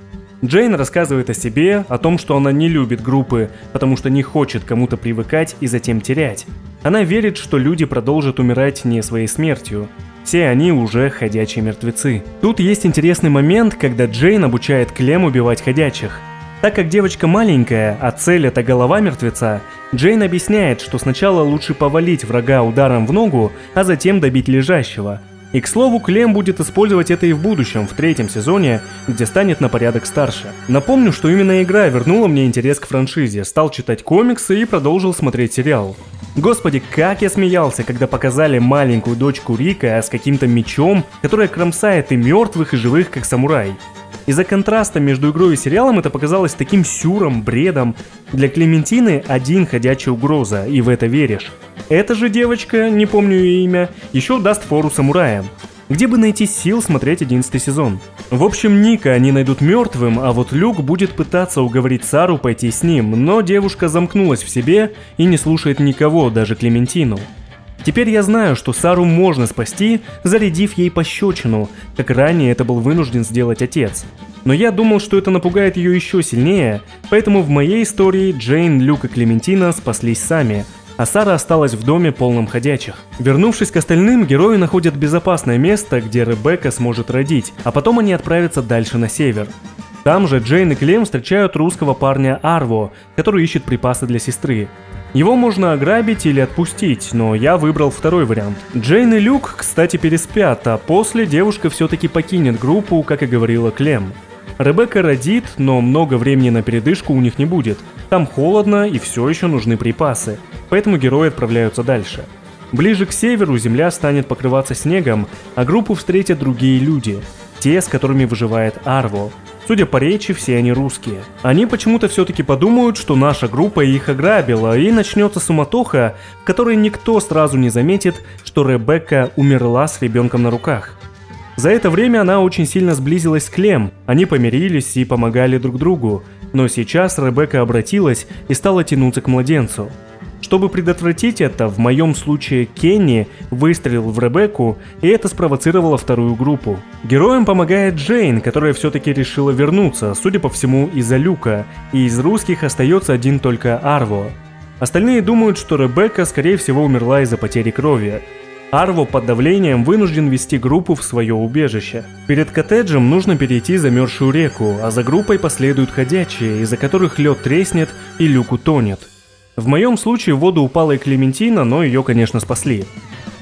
Джейн рассказывает о себе, о том, что она не любит группы, потому что не хочет кому-то привыкать и затем терять. Она верит, что люди продолжат умирать не своей смертью. Все они уже ходячие мертвецы. Тут есть интересный момент, когда Джейн обучает Клем убивать ходячих. Так как девочка маленькая, а цель это голова мертвеца, Джейн объясняет, что сначала лучше повалить врага ударом в ногу, а затем добить лежащего. И к слову, Клем будет использовать это и в будущем, в 3-м сезоне, где станет на порядок старше. Напомню, что именно игра вернула мне интерес к франшизе, стал читать комиксы и продолжил смотреть сериал. Господи, как я смеялся, когда показали маленькую дочку Рика с каким-то мечом, которая кромсает и мертвых, и живых, как самурай. Из-за контраста между игрой и сериалом это показалось таким сюром, бредом. Для Клементины один ходячая угроза, и в это веришь. Эта же девочка, не помню ее имя, еще даст фору самураям. Где бы найти сил смотреть 11-й сезон? В общем, Ника они найдут мертвым, а вот Люк будет пытаться уговорить Сару пойти с ним, но девушка замкнулась в себе и не слушает никого, даже Клементину. Теперь я знаю, что Сару можно спасти, зарядив ей пощечину, как ранее это был вынужден сделать отец. Но я думал, что это напугает ее еще сильнее, поэтому в моей истории Джейн, Люк и Клементина спаслись сами, а Сара осталась в доме полном ходячих. Вернувшись к остальным, герои находят безопасное место, где Ребекка сможет родить, а потом они отправятся дальше на север. Там же Джейн и Клем встречают русского парня Арво, который ищет припасы для сестры. Его можно ограбить или отпустить, но я выбрал второй вариант. Джейн и Люк, кстати, переспят, а после девушка все-таки покинет группу, как и говорила Клем. Ребекка родит, но много времени на передышку у них не будет. Там холодно и все еще нужны припасы, поэтому герои отправляются дальше. Ближе к северу земля станет покрываться снегом, а группу встретят другие люди, те, с которыми выживает Арво. Судя по речи, все они русские. Они почему-то все-таки подумают, что наша группа их ограбила, и начнется суматоха, в которой никто сразу не заметит, что Ребекка умерла с ребенком на руках. За это время она очень сильно сблизилась с Клем, они помирились и помогали друг другу, но сейчас Ребекка обратилась и стала тянуться к младенцу. Чтобы предотвратить это, в моем случае Кенни выстрелил в Ребекку, и это спровоцировало вторую группу. Героям помогает Джейн, которая все-таки решила вернуться, судя по всему из-за Люка, и из русских остается один только Арво. Остальные думают, что Ребекка скорее всего умерла из-за потери крови. Арво под давлением вынужден вести группу в свое убежище. Перед коттеджем нужно перейти замерзшую реку, а за группой последуют ходячие, из-за которых лед треснет и Люк утонет. В моем случае в воду упала и Клементина, но ее, конечно, спасли.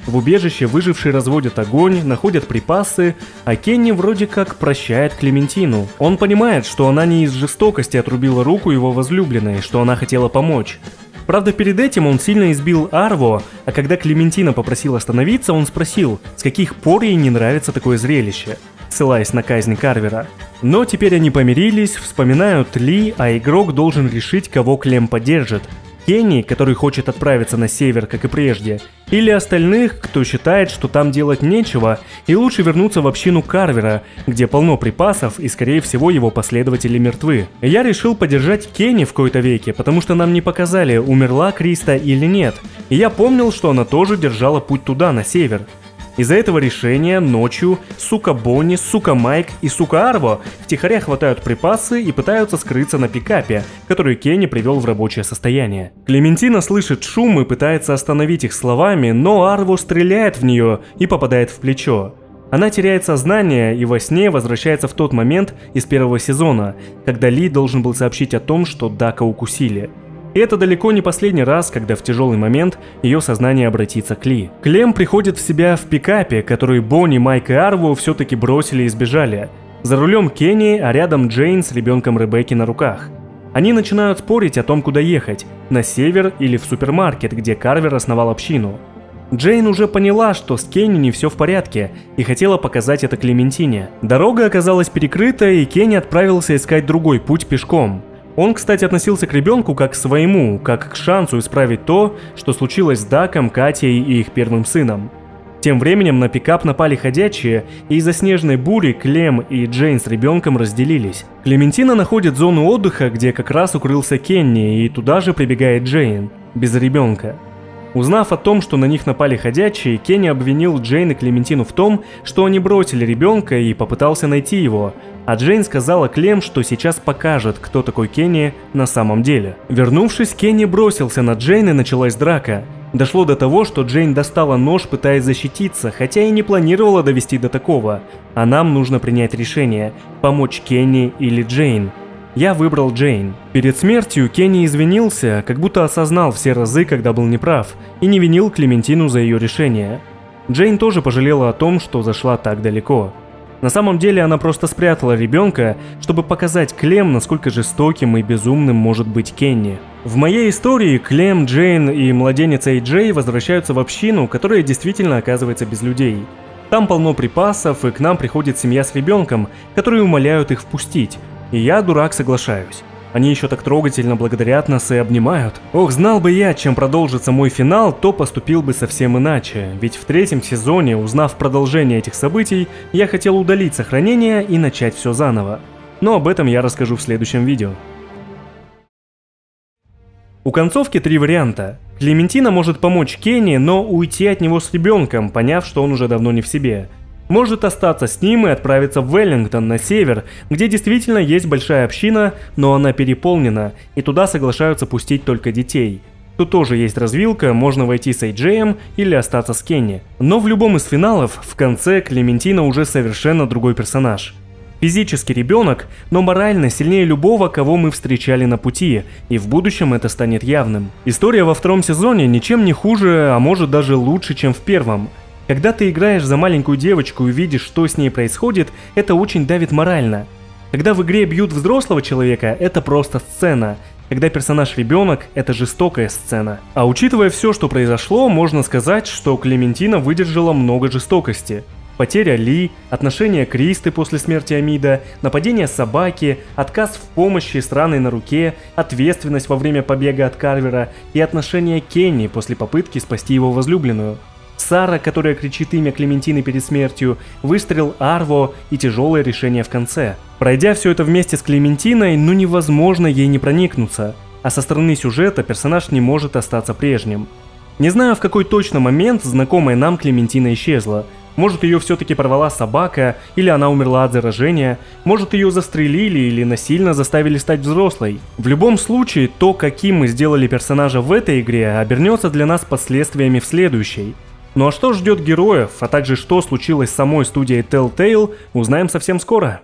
В убежище выжившие разводят огонь, находят припасы, а Кенни вроде как прощает Клементину. Он понимает, что она не из жестокости отрубила руку его возлюбленной, что она хотела помочь. Правда, перед этим он сильно избил Арво, а когда Клементина попросила остановиться, он спросил, с каких пор ей не нравится такое зрелище, ссылаясь на казнь Карвера. Но теперь они помирились, вспоминают Ли, а игрок должен решить, кого Клем поддержит. Кенни, который хочет отправиться на север, как и прежде, или остальных, кто считает, что там делать нечего, и лучше вернуться в общину Карвера, где полно припасов и, скорее всего, его последователи мертвы. Я решил поддержать Кенни в кои-то веке, потому что нам не показали, умерла Криста или нет, и я помнил, что она тоже держала путь туда, на север. Из-за этого решения ночью сука Бонни, сука Майк и сука Арво втихаря хватают припасы и пытаются скрыться на пикапе, который Кенни привел в рабочее состояние. Клементина слышит шум и пытается остановить их словами, но Арво стреляет в нее и попадает в плечо. Она теряет сознание и во сне возвращается в тот момент из первого сезона, когда Ли должен был сообщить о том, что Дака укусили. И это далеко не последний раз, когда в тяжелый момент ее сознание обратится к Ли. Клем приходит в себя в пикапе, который Бонни, Майк и Арво все-таки бросили и сбежали. За рулем Кенни, а рядом Джейн с ребенком Ребекки на руках. Они начинают спорить о том, куда ехать, на север или в супермаркет, где Карвер основал общину. Джейн уже поняла, что с Кенни не все в порядке, и хотела показать это Клементине. Дорога оказалась перекрыта, и Кенни отправился искать другой путь пешком. Он, кстати, относился к ребенку как к своему, как к шансу исправить то, что случилось с Даком, Катей и их первым сыном. Тем временем на пикап напали ходячие, и из-за снежной бури Клем и Джейн с ребенком разделились. Клементина находит зону отдыха, где как раз укрылся Кенни, и туда же прибегает Джейн, без ребенка. Узнав о том, что на них напали ходячие, Кенни обвинил Джейн и Клементину в том, что они бросили ребенка и попытался найти его, а Джейн сказала Клем, что сейчас покажет, кто такой Кенни на самом деле. Вернувшись, Кенни бросился на Джейн и началась драка. Дошло до того, что Джейн достала нож, пытаясь защититься, хотя и не планировала довести до такого. А нам нужно принять решение, помочь Кенни или Джейн. Я выбрал Джейн. Перед смертью Кенни извинился, как будто осознал все разы, когда был неправ, и не винил Клементину за ее решение. Джейн тоже пожалела о том, что зашла так далеко. На самом деле она просто спрятала ребенка, чтобы показать Клем, насколько жестоким и безумным может быть Кенни. В моей истории Клем, Джейн и младенец Эй-Джей возвращаются в общину, которая действительно оказывается без людей. Там полно припасов, и к нам приходит семья с ребенком, которые умоляют их впустить. И я, дурак, соглашаюсь. Они еще так трогательно благодарят нас и обнимают. Ох, знал бы я, чем продолжится мой финал, то поступил бы совсем иначе. Ведь в третьем сезоне, узнав продолжение этих событий, я хотел удалить сохранение и начать все заново. Но об этом я расскажу в следующем видео. У концовки 3 варианта. Клементина может помочь Кенни, но уйти от него с ребенком, поняв, что он уже давно не в себе. Может остаться с ним и отправиться в Веллингтон на север, где действительно есть большая община, но она переполнена, и туда соглашаются пустить только детей. Тут тоже есть развилка, можно войти с Эй-Джеем или остаться с Кенни. Но в любом из финалов, в конце Клементина уже совершенно другой персонаж. Физически ребенок, но морально сильнее любого, кого мы встречали на пути, и в будущем это станет явным. История во втором сезоне ничем не хуже, а может даже лучше, чем в первом. Когда ты играешь за маленькую девочку и видишь, что с ней происходит, это очень давит морально. Когда в игре бьют взрослого человека, это просто сцена. Когда персонаж ребенок, это жестокая сцена. А учитывая все, что произошло, можно сказать, что Клементина выдержала много жестокости. Потеря Ли, отношения Кристы после смерти Амида, нападение собаки, отказ в помощи с раной на руке, ответственность во время побега от Карвера и отношения Кенни после попытки спасти его возлюбленную. Сара, которая кричит имя Клементины перед смертью, выстрел Арво и тяжелое решение в конце. Пройдя все это вместе с Клементиной, ну невозможно ей не проникнуться, а со стороны сюжета персонаж не может остаться прежним. Не знаю, в какой точно момент знакомая нам Клементина исчезла. Может, ее все-таки порвала собака, или она умерла от заражения, может, ее застрелили или насильно заставили стать взрослой. В любом случае, то, каким мы сделали персонажа в этой игре, обернется для нас последствиями в следующей. Ну а что ждет героев, а также что случилось с самой студией Telltale, узнаем совсем скоро.